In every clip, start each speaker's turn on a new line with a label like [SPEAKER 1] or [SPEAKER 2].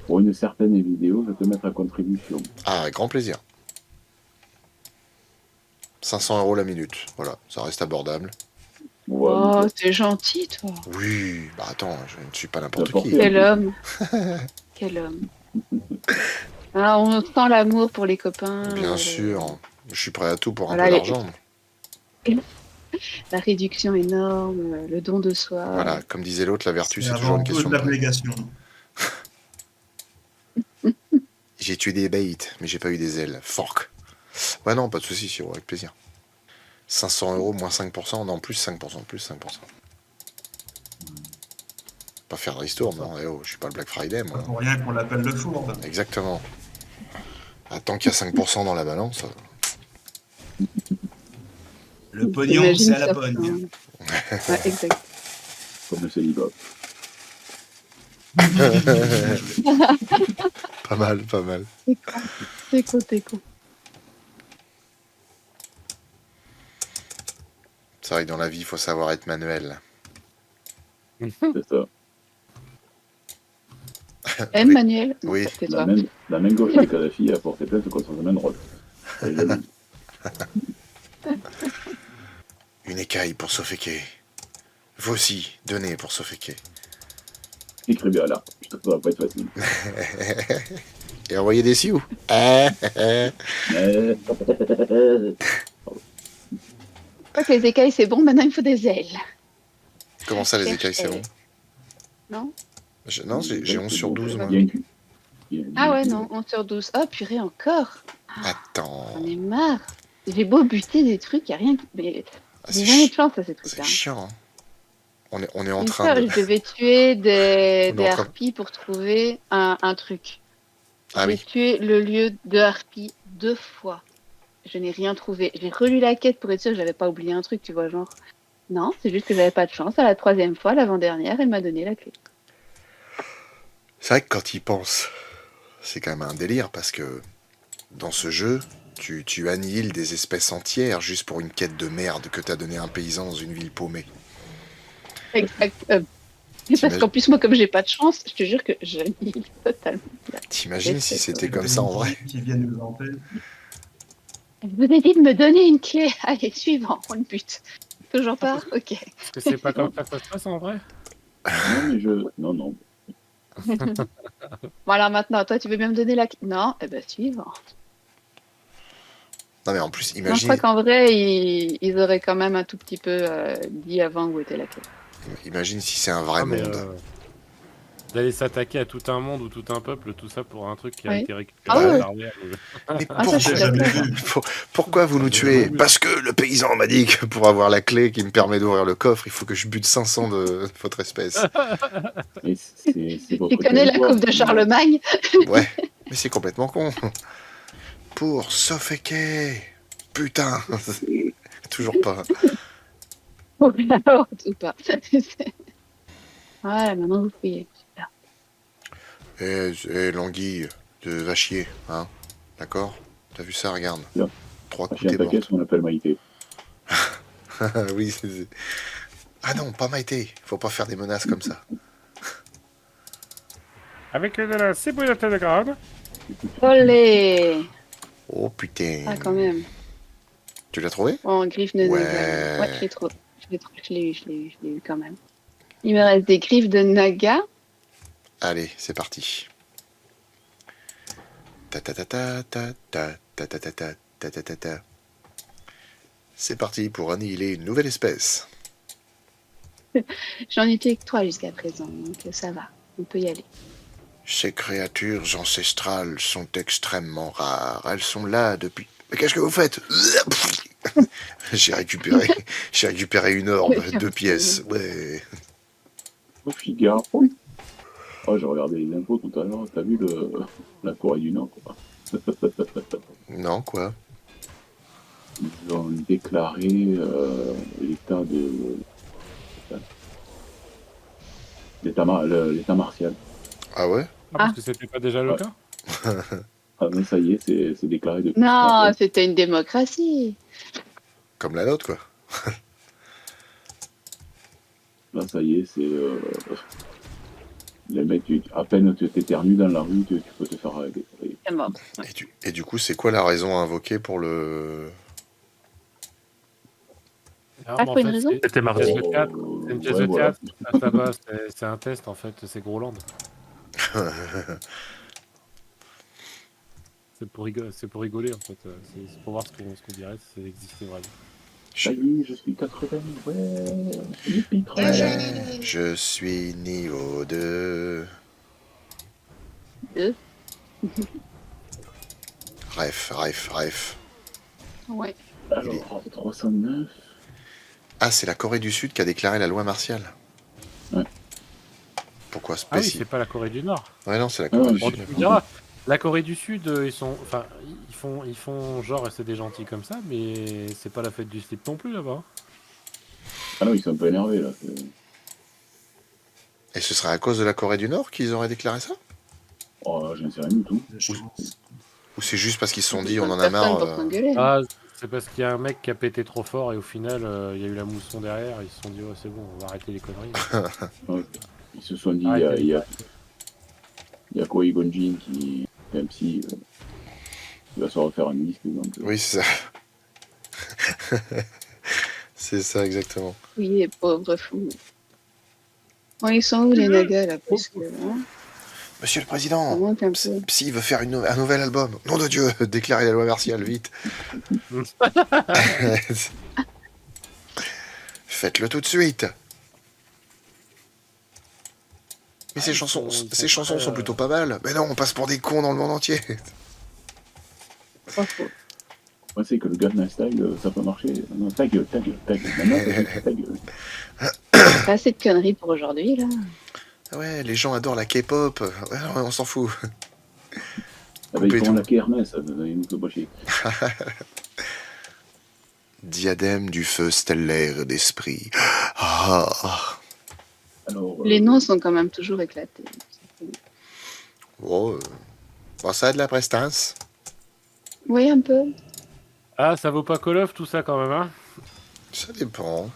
[SPEAKER 1] Pour une certaine vidéo, je vais te mettre à contribution.
[SPEAKER 2] Ah, avec grand plaisir. 500 € la minute. Voilà, ça reste abordable.
[SPEAKER 1] Ouais,
[SPEAKER 3] Oh,
[SPEAKER 1] nickel.
[SPEAKER 3] t'es gentil, toi.
[SPEAKER 2] Oui, bah attends, je ne suis pas
[SPEAKER 1] T'as
[SPEAKER 2] n'importe qui.
[SPEAKER 1] porté un
[SPEAKER 3] Quel
[SPEAKER 1] peu.
[SPEAKER 3] homme. Quel homme. Ah, on sent l'amour pour les copains.
[SPEAKER 2] Bien sûr, je suis prêt à tout pour un peu
[SPEAKER 3] Voilà,
[SPEAKER 2] d'argent.
[SPEAKER 3] la réduction énorme, le don de soi.
[SPEAKER 2] Voilà, comme disait l'autre, la vertu,
[SPEAKER 4] C'est
[SPEAKER 2] c'est toujours
[SPEAKER 4] avant
[SPEAKER 2] une
[SPEAKER 4] tout
[SPEAKER 2] question
[SPEAKER 4] de
[SPEAKER 2] de prix.
[SPEAKER 4] l'abnégation.
[SPEAKER 2] J'ai tué des bêtes, mais j'ai pas eu des ailes. Fork. Ouais, non, pas de soucis, Siro, avec plaisir. 500 € moins 5%, non, plus 5%, plus 5%. Pas faire de ristourne, non, eh oh, je suis pas le Black Friday,
[SPEAKER 4] Pas
[SPEAKER 2] moi.
[SPEAKER 4] pour rien qu'on l'appelle le four.
[SPEAKER 2] Exactement. Ah, tant qu'il y a 5% dans la balance.
[SPEAKER 4] Le pognon,
[SPEAKER 3] Imagine
[SPEAKER 4] c'est à la
[SPEAKER 3] ça.
[SPEAKER 4] pogne.
[SPEAKER 3] Ouais, exact.
[SPEAKER 1] Comme le célibat.
[SPEAKER 2] Pas mal, pas mal.
[SPEAKER 3] T'es con. T'es con, t'es con.
[SPEAKER 2] C'est vrai que dans la vie, il faut savoir être manuel.
[SPEAKER 1] C'est ça.
[SPEAKER 3] Manuel. Non,
[SPEAKER 2] Oui.
[SPEAKER 3] tais-toi.
[SPEAKER 1] La main gauche de Kadhafi a porté plainte contre sa main droite. Elle est jalouse.
[SPEAKER 2] Une écaille pour suffoquer. Vous aussi, donnez pour suffoquer.
[SPEAKER 1] Écris bien là. Putain, ça va pas être facile.
[SPEAKER 2] Et envoyez des sioux.
[SPEAKER 1] Mais...
[SPEAKER 3] Pas que les écailles, c'est bon, maintenant il faut des ailes.
[SPEAKER 2] Comment ça, les
[SPEAKER 3] Cherche
[SPEAKER 2] écailles, c'est bon?
[SPEAKER 3] Non?
[SPEAKER 2] Non, j'ai 11 sur 12, moi.
[SPEAKER 1] Il y a un cul. Il y a un
[SPEAKER 3] Ah ouais,
[SPEAKER 1] cul.
[SPEAKER 3] non, 11 sur 12. Oh, purée, encore.
[SPEAKER 2] Attends.
[SPEAKER 3] J'en ai marre. J'ai beau buter des trucs, y a rien qui... Mais
[SPEAKER 2] Ah,
[SPEAKER 3] j'ai
[SPEAKER 2] c'est
[SPEAKER 3] jamais de
[SPEAKER 2] chi-
[SPEAKER 3] chance à ces
[SPEAKER 2] c'est
[SPEAKER 3] trucs-là.
[SPEAKER 2] chiant. Hein. On est en
[SPEAKER 3] Une
[SPEAKER 2] train
[SPEAKER 3] fois,
[SPEAKER 2] de...
[SPEAKER 3] je devais tuer
[SPEAKER 2] On est
[SPEAKER 3] des
[SPEAKER 2] en train...
[SPEAKER 3] harpies pour trouver un truc.
[SPEAKER 2] Ah
[SPEAKER 3] J'ai
[SPEAKER 2] oui.
[SPEAKER 3] tué le lieu de harpies 2 fois. Je n'ai rien trouvé. J'ai relu la quête pour être sûr que j'avais pas oublié un truc, tu vois, genre. Non, c'est juste que j'avais pas de chance. À la 3e fois, l'avant-dernière, elle m'a donné la clé.
[SPEAKER 2] C'est vrai que quand il pense, c'est quand même un délire, parce que dans ce jeu, tu annihiles des espèces entières juste pour une quête de merde que t'as donné à un paysan dans une ville paumée.
[SPEAKER 3] Exact. Parce qu'en plus, moi, comme j'ai pas de chance, je te jure que je nie totalement.
[SPEAKER 2] T'imagines si c'était
[SPEAKER 4] Avec
[SPEAKER 2] comme
[SPEAKER 4] des
[SPEAKER 2] ça en vrai?
[SPEAKER 4] qui viennent nous hanter.
[SPEAKER 3] Je vous ai dit de me donner une clé. Allez, suivant, on le bute. Toujours pas? Ok.
[SPEAKER 5] Parce que c'est pas comme ça que ça se passe en vrai.
[SPEAKER 1] Non, mais je... Non, non.
[SPEAKER 3] Bon, alors maintenant, toi, tu veux bien me donner la clé? Non? Eh ben, suivant.
[SPEAKER 2] Non mais en plus,
[SPEAKER 3] Non, je
[SPEAKER 2] imagine,
[SPEAKER 3] crois qu'en vrai, ils auraient quand même un tout petit peu dit avant où était la clé.
[SPEAKER 2] imagine si c'est un vrai
[SPEAKER 5] Ah, mais
[SPEAKER 2] monde.
[SPEAKER 5] d'aller s'attaquer à tout un monde ou tout un peuple, tout ça pour un truc qui a
[SPEAKER 3] Oui.
[SPEAKER 5] été récupéré
[SPEAKER 3] Ah ouais.
[SPEAKER 5] par l'arrière.
[SPEAKER 2] Mais
[SPEAKER 3] Ah, ça, je suis
[SPEAKER 4] J'ai jamais
[SPEAKER 3] d'accord.
[SPEAKER 4] vu.
[SPEAKER 2] pourquoi vous nous
[SPEAKER 5] J'ai
[SPEAKER 2] tuez?
[SPEAKER 5] jamais vu.
[SPEAKER 2] Parce que le paysan m'a dit que pour avoir la clé qui me permet d'ouvrir le coffre, il faut que je bute 500 de votre espèce.
[SPEAKER 1] Mais c'est votre
[SPEAKER 3] Tu connais la
[SPEAKER 1] territoire.
[SPEAKER 3] coupe de Charlemagne?
[SPEAKER 2] Ouais, mais c'est complètement con. Pour suffoquer. Putain. Toujours pas.
[SPEAKER 3] Oh, alors, ou pas. Ouais, maintenant vous fouillez. Super.
[SPEAKER 2] L'anguille de Vachier, hein? D'accord? T'as vu ça, regarde.
[SPEAKER 1] Bien.
[SPEAKER 2] 3 coups,
[SPEAKER 1] Chien
[SPEAKER 2] t'es
[SPEAKER 1] taquet,
[SPEAKER 2] morte.
[SPEAKER 1] ce qu'on appelle Maïté.
[SPEAKER 2] Oui, Ah non, pas Maïté. Faut pas faire des menaces comme ça.
[SPEAKER 5] Avec de la ciboulette de grade.
[SPEAKER 3] Olé!
[SPEAKER 2] Oh putain.
[SPEAKER 3] Ah, quand même.
[SPEAKER 2] Tu l'as trouvé?
[SPEAKER 3] Bon, griffe de
[SPEAKER 2] Ouais.
[SPEAKER 3] Naga. Ouais, je l'ai trop. Je l'ai eu quand même. Il me reste des griffes de Naga.
[SPEAKER 2] Allez, c'est parti. Ta ta ta ta ta ta ta ta ta ta ta ta ta ta. C'est parti pour annihiler une nouvelle espèce.
[SPEAKER 3] J'en ai tué que 3 jusqu'à présent, donc ça va. On peut y aller.
[SPEAKER 2] Ces créatures ancestrales sont extrêmement rares. Elles sont là depuis... Mais qu'est-ce que vous faites? J'ai récupéré une orbe, 2 pièces. Ouais.
[SPEAKER 1] Oh, Figaro. Oh, j'ai regardé les infos tout à l'heure. T'as vu la Corée du Nord, quoi.
[SPEAKER 2] Non, quoi?
[SPEAKER 1] Ils ont déclaré l'état de... l'état martial.
[SPEAKER 2] Ah ouais?
[SPEAKER 5] Ah, parce que c'était pas déjà le
[SPEAKER 1] Ouais.
[SPEAKER 5] cas?
[SPEAKER 1] Ah, mais ça y est, c'est déclaré depuis ce
[SPEAKER 3] Non,
[SPEAKER 1] matin.
[SPEAKER 3] c'était une démocratie.
[SPEAKER 2] Comme la nôtre, quoi.
[SPEAKER 1] Là, ça y est, c'est... Les mecs, à peine tu t'éternues dans la rue, tu peux te faire arrêter.
[SPEAKER 3] C'est mort.
[SPEAKER 2] Et du coup, c'est quoi la raison à invoquer pour le...
[SPEAKER 5] Alors,
[SPEAKER 3] Ah,
[SPEAKER 5] mais en
[SPEAKER 3] pour une
[SPEAKER 5] fait,
[SPEAKER 3] raison
[SPEAKER 6] C'était mardi.
[SPEAKER 5] pièce de théâtre. C'est une pièce
[SPEAKER 1] Ouais,
[SPEAKER 5] de
[SPEAKER 1] voilà.
[SPEAKER 5] théâtre qui se passe là-bas. C'est un test en fait. C'est Groland. C'est pour rigoler en fait. C'est pour voir ce qu'on dirait si ça existait vraiment.
[SPEAKER 1] Ça y est, je suis 80, ouais. Youpi, ouais.
[SPEAKER 2] Je suis niveau 2.
[SPEAKER 3] Deux.
[SPEAKER 2] Ref.
[SPEAKER 3] Ouais.
[SPEAKER 1] Alors, 309.
[SPEAKER 2] Ah, c'est la Corée du Sud qui a déclaré la loi martiale.
[SPEAKER 1] Ouais.
[SPEAKER 2] Pourquoi
[SPEAKER 5] Ah oui,
[SPEAKER 2] spécial?
[SPEAKER 5] c'est pas la Corée du Nord.
[SPEAKER 2] Ouais, non, c'est la
[SPEAKER 1] Ah,
[SPEAKER 2] Corée
[SPEAKER 1] ouais,
[SPEAKER 2] du
[SPEAKER 5] Bon,
[SPEAKER 2] Sud.
[SPEAKER 5] tu me diras, la Corée du Sud, ils font genre c'est des gentils comme ça, mais c'est pas la fête du slip non plus là-bas.
[SPEAKER 1] Ah non, ils sont un peu énervés là.
[SPEAKER 2] Et ce serait à cause de la Corée du Nord qu'ils auraient déclaré ça?
[SPEAKER 1] Oh, j'en sais rien du tout.
[SPEAKER 4] Je pense.
[SPEAKER 2] Ou c'est juste parce qu'ils se sont dit, on
[SPEAKER 3] Bonne
[SPEAKER 2] en a
[SPEAKER 3] personne
[SPEAKER 2] marre
[SPEAKER 3] pour s'engueuler.
[SPEAKER 5] Ah, c'est parce qu'il y a un mec qui a pété trop fort et au final, il y a eu la mousson derrière. Ils se sont dit, oh, c'est bon, on va arrêter les conneries.
[SPEAKER 1] Ouais. Ils se sont dit,
[SPEAKER 5] Ah,
[SPEAKER 1] il y a Koi Gonjin qui est un psy, qui va se refaire un disque. Donc,
[SPEAKER 2] Oui, c'est ça. C'est ça, exactement.
[SPEAKER 3] Oui, les pauvres fous. Bon, ils sont où les nagas là? Parce que hein,
[SPEAKER 2] Monsieur le
[SPEAKER 3] ça
[SPEAKER 2] Président,
[SPEAKER 3] monte un peu.
[SPEAKER 2] Psy veut faire un nouvel album. Nom de Dieu, déclarez la loi martiale, vite. Faites-le tout de suite. Mais ces chansons sont plutôt pas mal. Mais non, on passe pour des cons dans le monde entier.
[SPEAKER 3] Pas faux.
[SPEAKER 1] Moi, c'est que le Gangnam Style, ça peut marcher. Non, ta gueule. Maintenant, ta gueule.
[SPEAKER 3] Pas assez de conneries pour aujourd'hui là.
[SPEAKER 2] Ouais, les gens adorent la K-pop. Ouais, non, on s'en fout.
[SPEAKER 1] Ah bah,
[SPEAKER 2] Coupez
[SPEAKER 1] ils font
[SPEAKER 2] tout.
[SPEAKER 1] la Kermesse, ça nous fait pas chier.
[SPEAKER 2] Diadème du feu stellaire d'esprit. Ah.
[SPEAKER 1] Alors,
[SPEAKER 3] Les noms sont quand même toujours éclatés.
[SPEAKER 2] Oh, bon, ça a de la prestance.
[SPEAKER 3] Oui, un peu.
[SPEAKER 5] Ah, ça vaut pas Call of tout ça quand même, hein?
[SPEAKER 2] Ça dépend.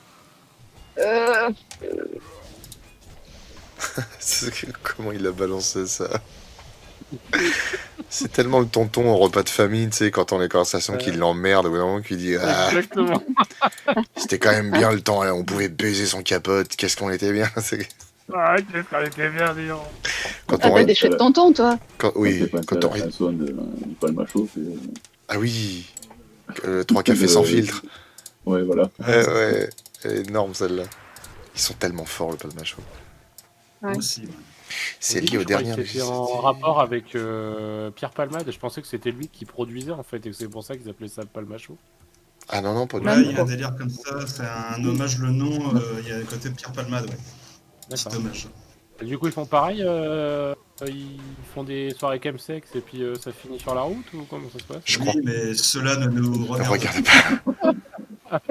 [SPEAKER 2] Comment il a balancé ça? C'est tellement le tonton au repas de famille, tu sais, quand on a les conversations qui l'emmerde, au bout d'un moment, qui dit ah,
[SPEAKER 5] Exactement.
[SPEAKER 2] c'était quand même bien le temps, là, on pouvait baiser son capote, qu'est-ce qu'on était bien.
[SPEAKER 5] Ah, qu'est-ce qu'on était bien, dis donc.
[SPEAKER 2] Quand
[SPEAKER 3] Ah,
[SPEAKER 2] on
[SPEAKER 3] t'as
[SPEAKER 2] rit-
[SPEAKER 3] des cheveux de tonton, toi.
[SPEAKER 2] oui,
[SPEAKER 1] c'est pas
[SPEAKER 2] quand on
[SPEAKER 1] un
[SPEAKER 2] rit.
[SPEAKER 1] son de Palma Show, c'est...
[SPEAKER 2] Ah oui, 3 cafés sans filtre.
[SPEAKER 1] Ouais, voilà.
[SPEAKER 2] Ouais, elle est énorme celle-là. Ils sont tellement forts, le Palmacho.
[SPEAKER 3] Ouais.
[SPEAKER 4] Aussi. Ouais.
[SPEAKER 2] C'est
[SPEAKER 5] Au début,
[SPEAKER 2] lié au
[SPEAKER 5] je croyais
[SPEAKER 2] dernier.
[SPEAKER 5] que c'était en rapport avec Pierre Palmade et je pensais que c'était lui qui produisait en fait et que c'est pour ça qu'ils appelaient ça le Palma Show.
[SPEAKER 2] Ah non, pas du
[SPEAKER 4] Ouais,
[SPEAKER 2] tout.
[SPEAKER 4] il y a un délire comme ça, c'est un hommage, le nom, il y a le côté Pierre Palmade, ouais. Petit
[SPEAKER 5] D'accord.
[SPEAKER 4] hommage.
[SPEAKER 5] Et du coup, ils font pareil, ils font des soirées chemsex et puis ça finit sur la route ou comment ça se passe?
[SPEAKER 2] Je
[SPEAKER 4] Oui,
[SPEAKER 2] crois.
[SPEAKER 4] mais cela ne nous
[SPEAKER 2] Ne
[SPEAKER 4] regarde
[SPEAKER 2] regarde
[SPEAKER 4] pas.
[SPEAKER 2] pas.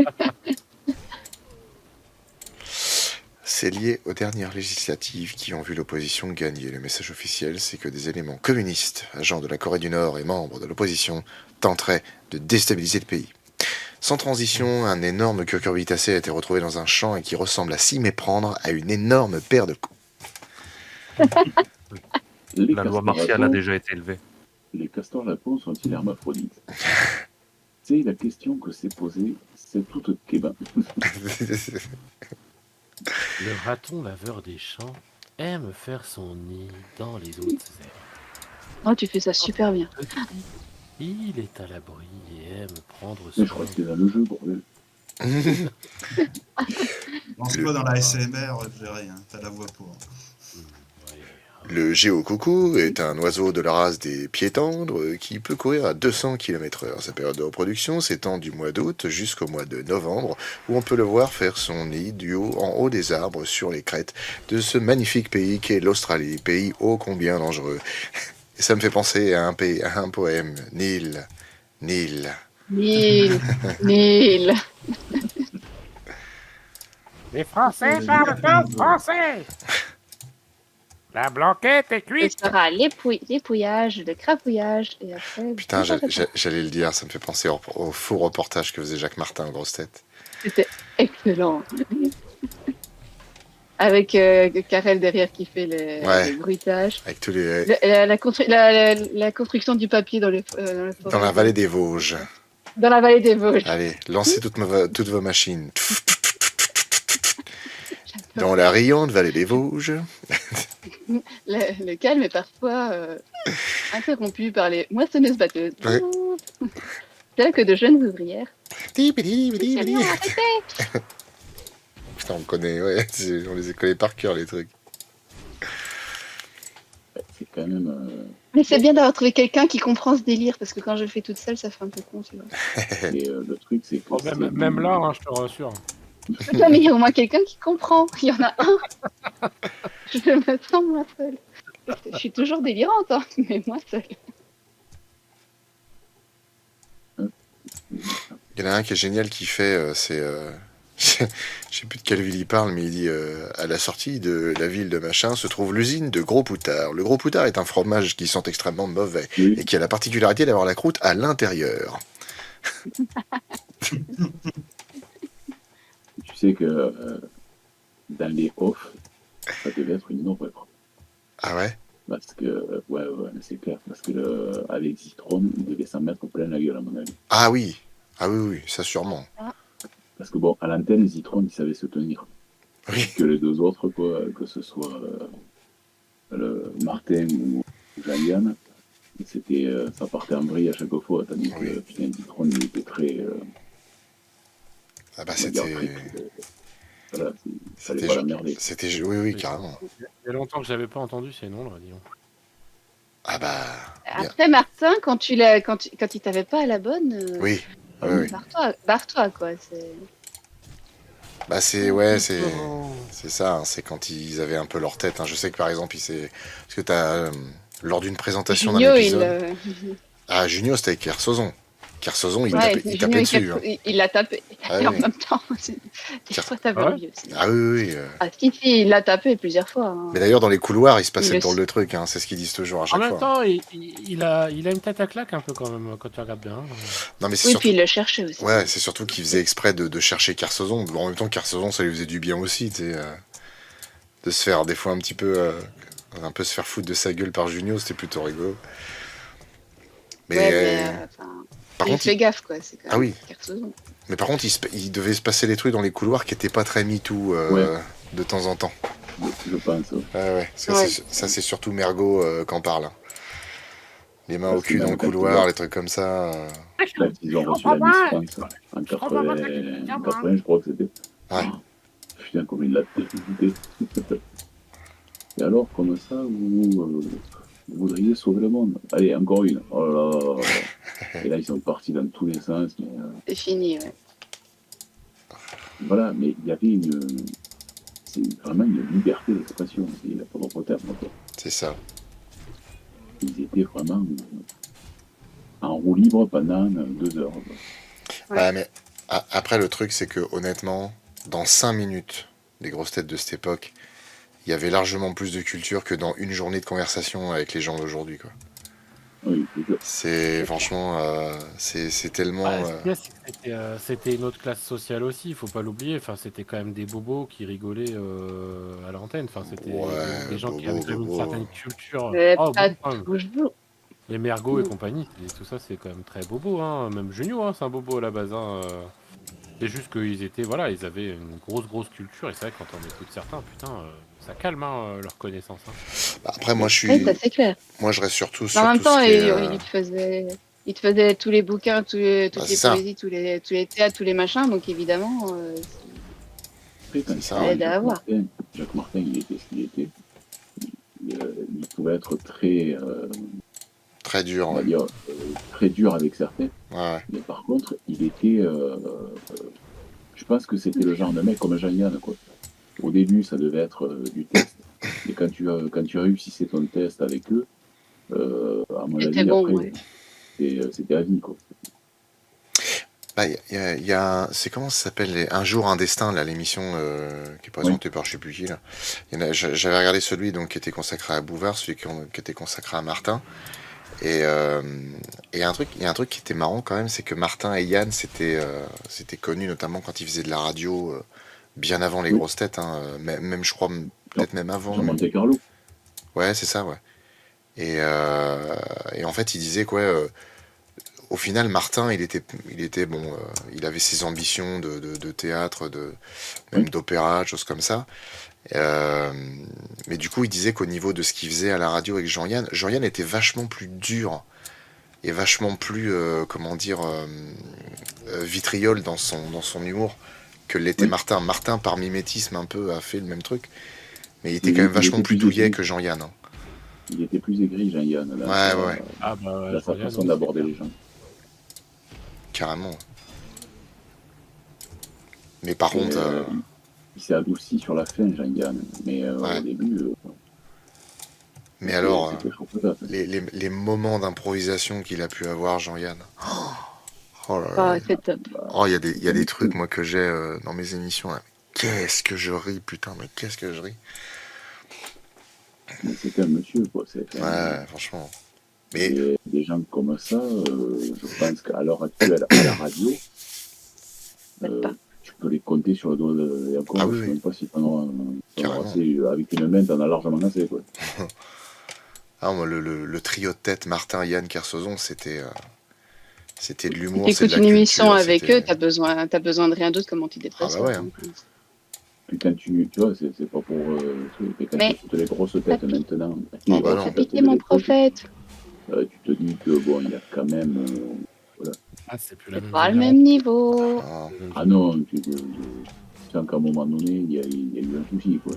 [SPEAKER 2] C'est lié aux dernières législatives qui ont vu l'opposition gagner. Le message officiel, c'est que des éléments communistes, agents de la Corée du Nord et membres de l'opposition, tenteraient de déstabiliser le pays. Sans transition, un énorme cucurbitacé a été retrouvé dans un champ et qui ressemble à s'y méprendre à une énorme paire de coups.
[SPEAKER 1] Les
[SPEAKER 6] La loi
[SPEAKER 1] castors
[SPEAKER 6] martiale a
[SPEAKER 1] lapins-
[SPEAKER 6] déjà été élevée.
[SPEAKER 1] Les castors lapins sont-ils hermaphrodites? C'est la question que s'est posée, c'est toute Kéba.
[SPEAKER 5] Le raton laveur des champs aime faire son nid dans les hautes herbes.
[SPEAKER 3] Oh, tu fais ça super bien.
[SPEAKER 5] Il est à l'abri et aime prendre
[SPEAKER 1] Mais
[SPEAKER 5] soin.
[SPEAKER 1] je crois que c'était dans le jeu, bordel.
[SPEAKER 4] Lance pas dans la SMR, j'ai rien, t'as la voix pour.
[SPEAKER 2] Le géocoucou est un oiseau de la race des pieds-tendres qui peut courir à 200 km/h. Sa période de reproduction s'étend du mois d'août jusqu'au mois de novembre, où on peut le voir faire son nid en haut des arbres sur les crêtes de ce magnifique pays qu'est l'Australie, pays ô combien dangereux. Et ça me fait penser à un poème, Nil.
[SPEAKER 3] Nil.
[SPEAKER 5] Les Français parlent pas français. La blanquette est
[SPEAKER 3] Ce
[SPEAKER 5] cuite.
[SPEAKER 3] sera l'épouillage, le crapouillage, et après...
[SPEAKER 2] Putain, j'allais le dire, ça me fait penser au faux reportage que faisait Jacques Martin en grosse tête.
[SPEAKER 3] C'était excellent. Avec Karel derrière qui fait
[SPEAKER 2] Ouais.
[SPEAKER 3] le bruitage.
[SPEAKER 2] Avec tous les...
[SPEAKER 3] La construction du papier dans la forêt.
[SPEAKER 2] Dans la vallée des Vosges.
[SPEAKER 3] Dans la vallée des Vosges.
[SPEAKER 2] Allez, lancez toutes vos machines. Dans la riante vallée des Vosges.
[SPEAKER 3] Le calme est parfois interrompu par les moissonneuses batteuses.
[SPEAKER 2] Ouais.
[SPEAKER 3] Telles que de jeunes ouvrières.
[SPEAKER 2] Putain, on connaît, ouais, on les connaît par cœur, les trucs.
[SPEAKER 1] C'est quand même.
[SPEAKER 3] Mais c'est bien d'avoir trouvé quelqu'un qui comprend ce délire, parce que quand je le fais toute seule, ça fait un peu con, tu vois.
[SPEAKER 1] Et le truc, c'est que.
[SPEAKER 5] Oh, même là, hein, je te rassure.
[SPEAKER 3] Non, mais il y a au moins quelqu'un qui comprend. Il y en a un. Je me sens moi seule. Je suis toujours délirante, hein, mais moi seule.
[SPEAKER 2] Il y en a un qui est génial qui fait, c'est... je sais plus de quelle ville il parle, mais il dit à la sortie de la ville de machin se trouve l'usine de Gros Poutard. Le Gros Poutard est un fromage qui sent extrêmement mauvais
[SPEAKER 1] Oui,
[SPEAKER 2] et qui a la particularité d'avoir la croûte à l'intérieur.
[SPEAKER 1] tu sais que dans les off, ça devait être une horreur.
[SPEAKER 2] Ah ouais?
[SPEAKER 1] Parce que, ouais, c'est clair. Parce que avec Zitron, il devait s'en mettre plein la gueule, à mon avis.
[SPEAKER 2] Ah oui, oui, ça sûrement.
[SPEAKER 1] Parce que bon, à l'antenne, Zitron, il savait se tenir.
[SPEAKER 2] Oui.
[SPEAKER 1] Que les deux autres, quoi, que ce soit le Martin ou Jean-Yann, c'était, ça partait en vrille à chaque fois. Tandis
[SPEAKER 2] Oui.
[SPEAKER 1] que, putain, Zitron, il était très.
[SPEAKER 2] Ah bah
[SPEAKER 1] on va dire,
[SPEAKER 2] c'était...
[SPEAKER 1] voilà, il fallait pas la merder.
[SPEAKER 2] C'était... Oui, carrément.
[SPEAKER 5] Il y a longtemps que j'avais pas entendu ces noms, là, disons.
[SPEAKER 2] Ah bah... bien.
[SPEAKER 3] Après, Martin, quand il t'avait pas à la bonne,
[SPEAKER 2] Oui,
[SPEAKER 1] Ah
[SPEAKER 2] oui,
[SPEAKER 1] oui.
[SPEAKER 2] oui.
[SPEAKER 3] barre-toi, quoi. C'est...
[SPEAKER 2] Bah c'est... Ouais, c'est ça, hein, c'est quand ils avaient un peu leur tête. Hein. Je sais que par exemple, parce que t'as... lors d'une présentation d'un
[SPEAKER 3] Junio,
[SPEAKER 2] épisode... Ah, Junio, c'était avec Kersozon. Kersozon, il tapait
[SPEAKER 3] Junio,
[SPEAKER 2] dessus. Hein.
[SPEAKER 3] il l'a tapé.
[SPEAKER 2] Ah
[SPEAKER 3] Et en
[SPEAKER 2] oui.
[SPEAKER 3] même temps, des fois, t'as
[SPEAKER 5] Ah ouais
[SPEAKER 3] oublié aussi.
[SPEAKER 2] Ah oui.
[SPEAKER 3] Ah, si, il l'a tapé plusieurs fois. Hein.
[SPEAKER 2] Mais d'ailleurs, dans les couloirs, il se passait
[SPEAKER 3] Il
[SPEAKER 2] le
[SPEAKER 3] le
[SPEAKER 2] drôle de truc. Hein. C'est ce qu'ils disent toujours à
[SPEAKER 5] En
[SPEAKER 2] chaque
[SPEAKER 5] même
[SPEAKER 2] fois.
[SPEAKER 5] temps, il a une tête à claque un peu quand même, quand tu regardes bien.
[SPEAKER 2] Non, mais c'est
[SPEAKER 3] Oui,
[SPEAKER 2] surtout...
[SPEAKER 3] puis il le cherchait aussi.
[SPEAKER 2] Ouais, c'est surtout qu'il faisait exprès de chercher Kersozon. En même temps, Kersozon, ça lui faisait du bien aussi, tu sais. De se faire, des fois, un peu se faire foutre de sa gueule par Junio, c'était plutôt rigolo. Mais, par
[SPEAKER 3] il
[SPEAKER 2] contre,
[SPEAKER 3] fait gaffe, quoi. C'est quand même
[SPEAKER 2] Ah oui.
[SPEAKER 3] Kersozon.
[SPEAKER 2] mais par contre, il devait se passer des trucs dans les couloirs qui étaient pas très MeToo
[SPEAKER 1] Ouais.
[SPEAKER 2] de temps en temps.
[SPEAKER 1] Je pense.
[SPEAKER 2] Ouais. Parce que
[SPEAKER 3] Ouais.
[SPEAKER 2] ça, c'est surtout Mergot qu'en parle. Hein. Les mains au
[SPEAKER 1] Parce que
[SPEAKER 2] cul dans
[SPEAKER 1] même
[SPEAKER 2] le
[SPEAKER 1] quand
[SPEAKER 2] couloir,
[SPEAKER 1] ils-
[SPEAKER 2] les trucs comme ça.
[SPEAKER 1] Là, ils ont reçu la Miss France en 80, je crois que c'était.
[SPEAKER 2] Ouais.
[SPEAKER 1] Putain, comme il l'a dégoûté. Et alors, comme ça, vous voudriez sauver le monde. Allez, encore une. Oh là là. Et là, ils sont partis dans tous les sens. Mais,
[SPEAKER 3] C'est fini, ouais.
[SPEAKER 1] voilà, mais il y avait c'est vraiment une liberté d'expression. C'est la propre terme. Quoi.
[SPEAKER 2] C'est ça.
[SPEAKER 1] Ils étaient vraiment en roue libre pendant 2 heures. Quoi.
[SPEAKER 3] Ouais.
[SPEAKER 2] Ouais, mais après, le truc, c'est que honnêtement, dans 5 minutes des grosses têtes de cette époque, il y avait largement plus de culture que dans une journée de conversation avec les gens d'aujourd'hui, quoi.
[SPEAKER 1] Oui, c'est ça.
[SPEAKER 2] C'est franchement, c'est tellement.
[SPEAKER 5] Ouais, ce qu'il y a, c'est que c'était une autre classe sociale aussi, il faut pas l'oublier. Enfin, c'était quand même des bobos qui rigolaient à l'antenne. Enfin, c'était
[SPEAKER 2] Ouais,
[SPEAKER 5] des gens qui
[SPEAKER 2] bobo,
[SPEAKER 5] avaient quand même une
[SPEAKER 2] bobo.
[SPEAKER 5] certaine culture.
[SPEAKER 3] Mais
[SPEAKER 5] Oh,
[SPEAKER 3] pas
[SPEAKER 5] bon, quand même.
[SPEAKER 3] toujours.
[SPEAKER 5] Les Mergot et compagnie, tout ça, c'est quand même très bobo. Hein. Même Junio, hein, c'est un bobo à la base. Hein. C'est juste qu'ils étaient, voilà, ils avaient une grosse culture. Et c'est vrai que quand on écoute certains, putain, ça calme hein, leur connaissance. Hein.
[SPEAKER 2] Bah, après, moi,
[SPEAKER 3] Oui, ça c'est clair.
[SPEAKER 2] je reste surtout
[SPEAKER 3] Mais
[SPEAKER 2] sur
[SPEAKER 3] en même
[SPEAKER 2] tout
[SPEAKER 3] temps,
[SPEAKER 2] ce qui est,
[SPEAKER 3] il te faisait tous les bouquins, toutes
[SPEAKER 2] Bah,
[SPEAKER 3] les
[SPEAKER 2] c'est ça.
[SPEAKER 3] poésies, tous les théâtres, tous les machins. Donc évidemment,
[SPEAKER 1] Après, quand
[SPEAKER 2] C'est ça.
[SPEAKER 1] il y a
[SPEAKER 3] aide à avoir.
[SPEAKER 1] Jacques Martin, il était ce qu'il était. Il pouvait être très,
[SPEAKER 2] très dur.
[SPEAKER 1] on va
[SPEAKER 2] Ouais.
[SPEAKER 1] dire, très dur avec certains.
[SPEAKER 2] Ouais.
[SPEAKER 1] Mais par contre, il était. Je pense que c'était le genre de mec comme Jean-Yann, quoi. Au début, ça devait être du test. Et quand tu réussissais ton test avec eux, à mon
[SPEAKER 3] C'était
[SPEAKER 1] avis,
[SPEAKER 3] bon,
[SPEAKER 1] après,
[SPEAKER 3] ouais.
[SPEAKER 1] c'était à vie, quoi.
[SPEAKER 2] Bah, y a c'est comment ça s'appelle Un jour un destin là, l'émission qui est présentée par je sais plus qui là. J'avais regardé celui donc qui était consacré à Bouvard, celui qui était consacré à Martin. Et il y a un truc qui était marrant quand même, c'est que Martin et Yann c'était connu notamment quand ils faisaient de la radio bien avant les
[SPEAKER 1] Oui.
[SPEAKER 2] grosses têtes, hein, même je crois, peut-être même avant.
[SPEAKER 1] Sur
[SPEAKER 2] même.
[SPEAKER 1] Monte Carlo.
[SPEAKER 2] Ouais, c'est ça, ouais. Et en fait, il disait que, ouais, au final, Martin, il était bon, il avait ses ambitions de théâtre, même
[SPEAKER 1] Oui.
[SPEAKER 2] d'opéra, choses comme ça. Euh, mais du coup, il disait qu'au niveau de ce qu'il faisait à la radio avec Jean-Yann était vachement plus dur et vachement plus, comment dire, vitriol dans son humour que l'était
[SPEAKER 1] Oui.
[SPEAKER 2] Martin. Martin, par mimétisme un peu, a fait le même truc, mais il était
[SPEAKER 1] Mais
[SPEAKER 2] quand même
[SPEAKER 1] il
[SPEAKER 2] vachement
[SPEAKER 1] était
[SPEAKER 2] plus
[SPEAKER 1] plus
[SPEAKER 2] douillet
[SPEAKER 1] aigri.
[SPEAKER 2] que Jean-Yann, hein.
[SPEAKER 1] Il était plus aigri, Jean-Yann,
[SPEAKER 2] Ouais, ouais,
[SPEAKER 5] Ah bah ouais,
[SPEAKER 1] dans sa
[SPEAKER 5] Jean-Yann,
[SPEAKER 1] façon
[SPEAKER 5] oui, c'est
[SPEAKER 1] d'aborder
[SPEAKER 5] clair.
[SPEAKER 1] les gens.
[SPEAKER 2] carrément. Mais par
[SPEAKER 1] Et
[SPEAKER 2] contre,
[SPEAKER 1] il s'est adouci sur la fin, Jean-Yann. Mais
[SPEAKER 2] ouais.
[SPEAKER 1] au début,
[SPEAKER 2] Mais alors,
[SPEAKER 1] c'était chaud patate.
[SPEAKER 2] les moments d'improvisation qu'il a pu avoir, Jean-Yann. Oh là là.
[SPEAKER 3] Ah, c'est top.
[SPEAKER 1] Bah,
[SPEAKER 2] Oh, il y a
[SPEAKER 1] c'était
[SPEAKER 2] des
[SPEAKER 1] un
[SPEAKER 2] trucs,
[SPEAKER 1] fou.
[SPEAKER 2] moi, que j'ai dans mes émissions, là. Qu'est-ce que je ris, putain, mais qu'est-ce que je ris.
[SPEAKER 1] Mais c'était un monsieur, quoi.
[SPEAKER 2] Ouais, franchement. Mais,
[SPEAKER 1] Des gens comme ça, je pense qu'à l'heure actuelle, à la radio,
[SPEAKER 3] Peut-être pas.
[SPEAKER 1] tu peux les compter sur le doigt de... Et
[SPEAKER 2] ah
[SPEAKER 1] encore,
[SPEAKER 2] oui,
[SPEAKER 1] je sais
[SPEAKER 2] oui,
[SPEAKER 1] même pas si t'en as
[SPEAKER 2] carrément.
[SPEAKER 1] assez. Avec une main, t'en as largement assez, quoi.
[SPEAKER 2] Ah, moi, le trio de tête, Martin, Yann, Kersozon, c'était de
[SPEAKER 3] Si
[SPEAKER 2] l'humour, c'est de
[SPEAKER 3] t'écoutes
[SPEAKER 2] la
[SPEAKER 3] une émission
[SPEAKER 2] culture,
[SPEAKER 3] avec eux,
[SPEAKER 2] c'était...
[SPEAKER 3] t'as besoin de rien d'autre comme
[SPEAKER 2] Ah bah
[SPEAKER 3] antidépresseur,
[SPEAKER 2] ouais, hein.
[SPEAKER 3] hein.
[SPEAKER 1] Puis quand tu vois, c'est pas pour... mais quand tu
[SPEAKER 3] Mais,
[SPEAKER 1] écoutes les grosses têtes
[SPEAKER 3] papy,
[SPEAKER 1] maintenant,
[SPEAKER 2] Ah
[SPEAKER 1] les
[SPEAKER 2] bah
[SPEAKER 1] grosses
[SPEAKER 2] non.
[SPEAKER 1] têtes
[SPEAKER 3] papy,
[SPEAKER 1] de
[SPEAKER 3] mon
[SPEAKER 1] l'époque,
[SPEAKER 3] prophète.
[SPEAKER 1] tu te dis que, bon, il y a quand même... voilà.
[SPEAKER 5] Ah, c'est plus la
[SPEAKER 3] C'est
[SPEAKER 5] même
[SPEAKER 3] pas le
[SPEAKER 5] génération.
[SPEAKER 3] même niveau.
[SPEAKER 2] Ah,
[SPEAKER 5] C'est la même
[SPEAKER 1] Ah
[SPEAKER 5] génération.
[SPEAKER 1] non, tu sens qu'à un moment donné, il y a eu un souci, quoi.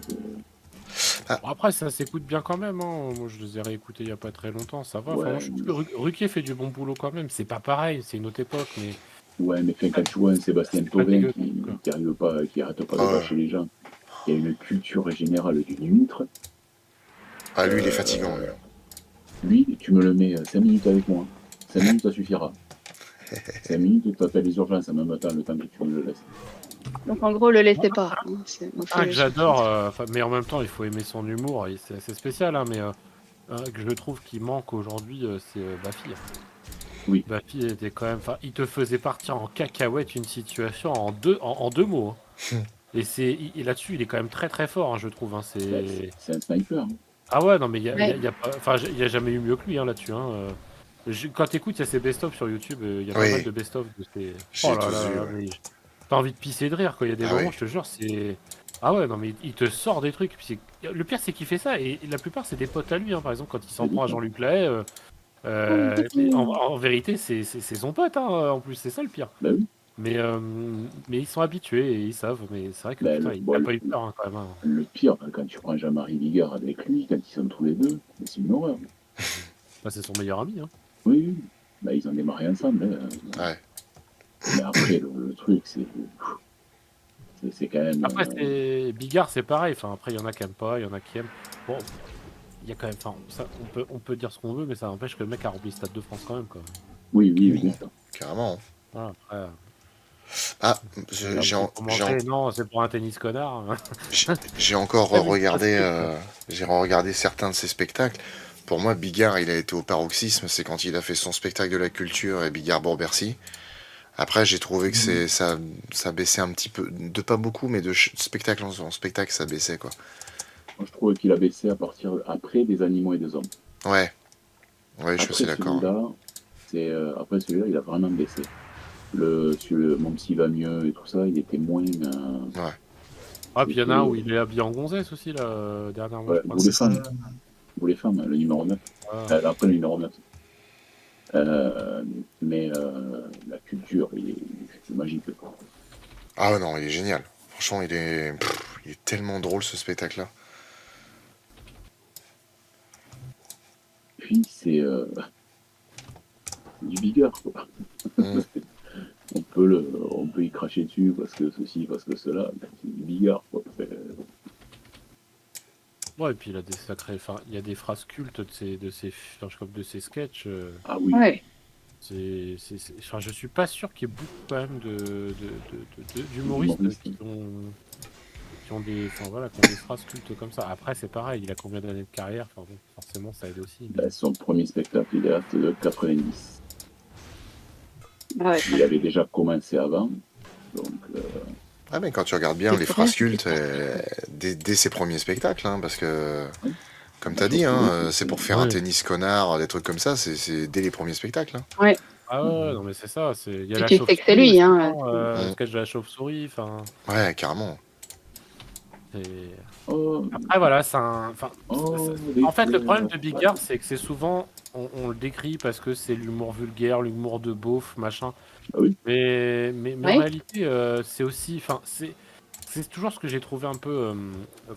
[SPEAKER 5] Bon, après, ça s'écoute bien quand même, hein. Moi, je les ai réécoutés il y a pas très longtemps, ça va. Enfin, moi,
[SPEAKER 1] Ouais,
[SPEAKER 5] je trouve que Ruquier fait du bon boulot quand même. C'est pas pareil, c'est une autre époque, mais
[SPEAKER 1] ouais, mais fin, quand tu vois un Sébastien
[SPEAKER 5] c'est pas
[SPEAKER 1] Thauvin
[SPEAKER 5] dégueu. Quoi.
[SPEAKER 1] qui arrive pas, qui arrête pas de
[SPEAKER 2] ah,
[SPEAKER 1] bâcher les gens, qui a une culture générale d'une huître,
[SPEAKER 2] ah, lui, il est fatigant, lui.
[SPEAKER 1] euh, lui, tu me le mets 5 minutes avec moi. 5 minutes, ça suffira. 5 minutes, tu t'appelles les urgences en même temps, le temps que tu me le laisses.
[SPEAKER 3] Donc en gros, le laissez pas, hein. On
[SPEAKER 5] Un
[SPEAKER 3] fait
[SPEAKER 5] que j'adore, mais en même temps, il faut aimer son humour, et c'est assez spécial, hein, mais un que je trouve qui manque aujourd'hui, c'est Baffy.
[SPEAKER 1] Oui.
[SPEAKER 5] Baffy était quand même, enfin, il te faisait partir en cacahuète une situation en deux mots, hein. Et là-dessus, il est quand même très très fort, hein, je trouve. Hein,
[SPEAKER 1] C'est un sniper.
[SPEAKER 5] Ah ouais, non, mais
[SPEAKER 3] Ouais.
[SPEAKER 5] il y a jamais eu mieux que lui hein, là-dessus. Hein. Quand t'écoutes, il y a ses best-of sur YouTube, il y a pas mal
[SPEAKER 2] Oui,
[SPEAKER 5] de best-of de ses.
[SPEAKER 2] j'ai
[SPEAKER 5] Oh là
[SPEAKER 2] tous
[SPEAKER 5] là
[SPEAKER 2] vu,
[SPEAKER 5] là,
[SPEAKER 2] ouais.
[SPEAKER 5] mais t'as envie de pisser de rire, quoi. Il y a des
[SPEAKER 2] Ah oui.
[SPEAKER 5] moments, je te jure, c'est. Ah ouais, non, mais il te sort des trucs. Puis le pire, c'est qu'il fait ça, et la plupart, c'est des potes à lui. Hein. Par exemple, quand il s'en prend à Jean-Luc Lahaye, mais en vérité, c'est son pote, hein, en plus, c'est ça le pire.
[SPEAKER 1] Bah oui.
[SPEAKER 5] Mais ils sont habitués et ils savent. Mais c'est vrai que
[SPEAKER 1] Bah,
[SPEAKER 5] putain, il a pas eu peur hein, quand même. Hein.
[SPEAKER 1] le pire, quand tu prends Jean-Marie Bigard avec lui, quand ils sont tous les deux, c'est une horreur.
[SPEAKER 5] Bah, c'est son meilleur ami. Hein.
[SPEAKER 1] Oui, oui. Bah, ils ont démarré ensemble.
[SPEAKER 2] Ouais.
[SPEAKER 1] Mais après, le truc, c'est quand même.
[SPEAKER 5] Après, Bigard, c'est pareil. Enfin, après, il y en a qui aiment pas, il y en a qui aiment. Bon, il y a quand même. Enfin, ça, on peut dire ce qu'on veut, mais ça n'empêche que le mec a rempli le Stade de France quand même, quoi.
[SPEAKER 1] Oui, oui,
[SPEAKER 2] Oui,
[SPEAKER 1] bien sûr.
[SPEAKER 2] carrément.
[SPEAKER 5] Voilà, après,
[SPEAKER 2] Ah,
[SPEAKER 5] c'est pour manger, non, c'est pour un tennis connard. Hein.
[SPEAKER 2] j'ai encore
[SPEAKER 5] Ah oui,
[SPEAKER 2] regardé,
[SPEAKER 5] parce
[SPEAKER 2] j'ai regardé certains de ses spectacles. Pour moi, Bigard, il a été au paroxysme, c'est quand il a fait son spectacle de la culture et Bigard pour Bercy. Après, j'ai trouvé que ça baissait un petit peu, de pas beaucoup, mais de spectacle en spectacle, ça baissait, quoi.
[SPEAKER 1] Moi, je trouve qu'il a baissé après des animaux et des hommes.
[SPEAKER 2] Ouais, ouais, je suis assez
[SPEAKER 1] Après
[SPEAKER 2] d'accord.
[SPEAKER 1] celui-là, après celui-là, il a vraiment baissé. Sur Mon Psy va mieux et tout ça, il était moins.
[SPEAKER 2] Ouais.
[SPEAKER 5] Ah, puis il y en a un où il est habillé en gonzesse aussi, là, dernièrement,
[SPEAKER 1] Ouais,
[SPEAKER 5] je crois.
[SPEAKER 1] vous les femmes. Vous les femmes, le numéro 9.
[SPEAKER 5] Ah.
[SPEAKER 1] Après le numéro 9. Mais la culture, il est magique. Quoi.
[SPEAKER 2] Ah non, il est génial. Franchement, il est tellement drôle ce spectacle-là.
[SPEAKER 1] Puis c'est du Bigard, quoi.
[SPEAKER 2] Mm.
[SPEAKER 1] On peut y cracher dessus parce que ceci, parce que cela. C'est du Bigard, quoi.
[SPEAKER 5] Ouais, et puis il a des sacrés. Enfin, il y a des phrases cultes de ses sketchs.
[SPEAKER 1] Ah oui.
[SPEAKER 3] Ouais.
[SPEAKER 5] Enfin, je suis pas sûr qu'il y ait beaucoup quand même d'humoristes qui ont des, enfin, voilà, qui ont des phrases cultes comme ça. Après, c'est pareil, il a combien d'années de carrière? Enfin, bon, forcément, ça aide aussi. Mais...
[SPEAKER 1] Bah, son premier spectacle, il date de 90.
[SPEAKER 3] Ah ouais,
[SPEAKER 1] Il avait déjà commencé avant. Donc,
[SPEAKER 2] Ah, mais quand tu regardes bien
[SPEAKER 3] C'est
[SPEAKER 2] les
[SPEAKER 3] vrai,
[SPEAKER 2] phrases
[SPEAKER 3] c'est
[SPEAKER 2] cultes,
[SPEAKER 3] vrai.
[SPEAKER 2] dès ses premiers spectacles, hein, parce que,
[SPEAKER 1] Oui.
[SPEAKER 2] comme
[SPEAKER 1] La
[SPEAKER 2] t'as dit, hein,
[SPEAKER 1] chauve-souris,
[SPEAKER 2] c'est pour faire un
[SPEAKER 5] Ouais.
[SPEAKER 2] tennis connard, des trucs comme ça, c'est dès les premiers spectacles. Hein.
[SPEAKER 3] Ouais.
[SPEAKER 5] Ah ouais, non mais c'est ça, il y a
[SPEAKER 3] Puis
[SPEAKER 5] la
[SPEAKER 3] tu sais que c'est
[SPEAKER 5] chauve-souris
[SPEAKER 3] lui,
[SPEAKER 5] aussi,
[SPEAKER 3] hein.
[SPEAKER 5] le
[SPEAKER 2] Mm.
[SPEAKER 5] sketch de la chauve-souris, enfin...
[SPEAKER 2] Ouais, carrément.
[SPEAKER 5] c'est-
[SPEAKER 1] Oh,
[SPEAKER 5] Après voilà,
[SPEAKER 1] les
[SPEAKER 5] en fait le problème
[SPEAKER 1] fleurs.
[SPEAKER 5] de Bigard, c'est que c'est souvent, on le décrit parce que c'est l'humour vulgaire, l'humour de beauf, machin.
[SPEAKER 1] Ah oui,
[SPEAKER 5] Mais en
[SPEAKER 3] Ouais.
[SPEAKER 5] réalité, c'est aussi, enfin, c'est toujours ce que j'ai trouvé un peu,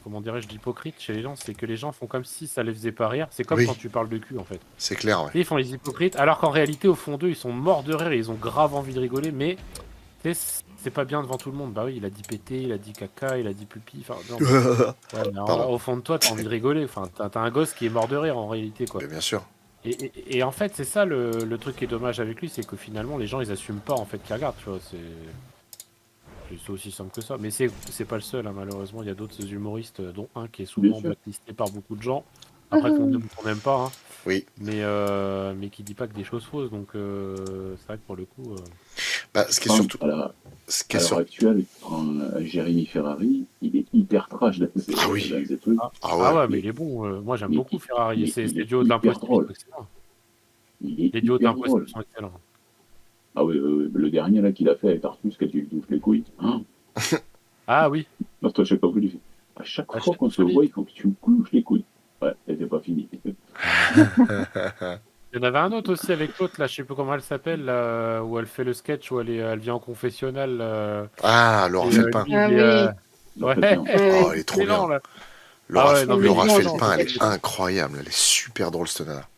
[SPEAKER 5] comment dirais-je, d'hypocrite chez les gens, c'est que les gens font comme si ça les faisait pas rire. C'est comme
[SPEAKER 2] Oui,
[SPEAKER 5] quand tu parles de cul, en fait.
[SPEAKER 2] c'est clair, ouais.
[SPEAKER 5] Tu sais, ils font les hypocrites, alors qu'en réalité, au fond d'eux, ils sont morts de rire et ils ont grave envie de rigoler, mais tu sais, c'est pas bien devant tout le monde. Bah oui, il a dit pété, il a dit caca, il a dit pupi, enfin, non. Ouais, mais
[SPEAKER 2] Pardon.
[SPEAKER 5] au fond de toi, t'as envie de rigoler. Enfin, t'as un gosse qui est mort de rire en réalité, quoi.
[SPEAKER 2] Mais bien sûr.
[SPEAKER 5] Et en fait, c'est ça le truc qui est dommage avec lui, c'est que finalement, les gens, ils assument pas en fait qu'ils regardent, tu vois. C'est aussi simple que ça. Mais c'est pas le seul, hein, malheureusement. Il y a d'autres humoristes, dont un qui est
[SPEAKER 1] bien
[SPEAKER 5] souvent
[SPEAKER 1] sûr.
[SPEAKER 5] blacklisté par beaucoup de gens. Après, qu'on aime ou qu'on n'aime pas, hein,
[SPEAKER 2] Oui.
[SPEAKER 5] mais qui dit pas que des choses fausses. Donc, c'est vrai que pour le coup.
[SPEAKER 2] Bah, ce qui est
[SPEAKER 1] Enfin,
[SPEAKER 2] surtout. Ce qui
[SPEAKER 1] à
[SPEAKER 2] est
[SPEAKER 1] l'heure
[SPEAKER 2] sur...
[SPEAKER 1] actuelle, tu prends Jérémy Ferrari, il est hyper trash dans ses,
[SPEAKER 2] Ah oui.
[SPEAKER 1] dans ses trucs.
[SPEAKER 2] Ah ouais.
[SPEAKER 5] Ouais, mais il est bon. Moi, j'aime
[SPEAKER 1] Mais
[SPEAKER 5] beaucoup Ferrari. Et ces
[SPEAKER 1] il est
[SPEAKER 5] duos de
[SPEAKER 1] hyper
[SPEAKER 5] l'imposture,
[SPEAKER 1] drôle.
[SPEAKER 5] sont excellents.
[SPEAKER 1] Il est
[SPEAKER 5] Les duos de
[SPEAKER 1] hyper
[SPEAKER 5] l'imposture
[SPEAKER 1] drôle.
[SPEAKER 5] sont excellents.
[SPEAKER 1] Ah oui, le dernier là qu'il a fait avec Artus, quand tu lui touches les couilles. Hein,
[SPEAKER 5] Ah oui.
[SPEAKER 1] parce que à chaque fois que tu fais, à chaque
[SPEAKER 5] Ah,
[SPEAKER 1] fois qu'on se
[SPEAKER 5] celui-
[SPEAKER 1] voit, il faut que tu me couches les couilles. Ouais, c'était pas fini.
[SPEAKER 5] Il y en avait un autre aussi avec l'autre, là, je sais plus comment elle s'appelle, là, où elle fait le sketch, où elle vient en confessionnal.
[SPEAKER 2] Ah, Laura
[SPEAKER 5] Et,
[SPEAKER 2] Felpin.
[SPEAKER 5] lui,
[SPEAKER 3] Ah
[SPEAKER 5] il est,
[SPEAKER 3] oui.
[SPEAKER 1] Leur
[SPEAKER 5] ouais,
[SPEAKER 1] fait bien.
[SPEAKER 2] Oh,
[SPEAKER 3] Ouais.
[SPEAKER 2] elle est trop
[SPEAKER 5] excellent,
[SPEAKER 2] bien.
[SPEAKER 5] là. Ah ouais, non, mais
[SPEAKER 2] Laura
[SPEAKER 3] il est bien,
[SPEAKER 2] Felpin, elle est
[SPEAKER 3] dans
[SPEAKER 2] incroyable. Elle est super drôle, cette nana.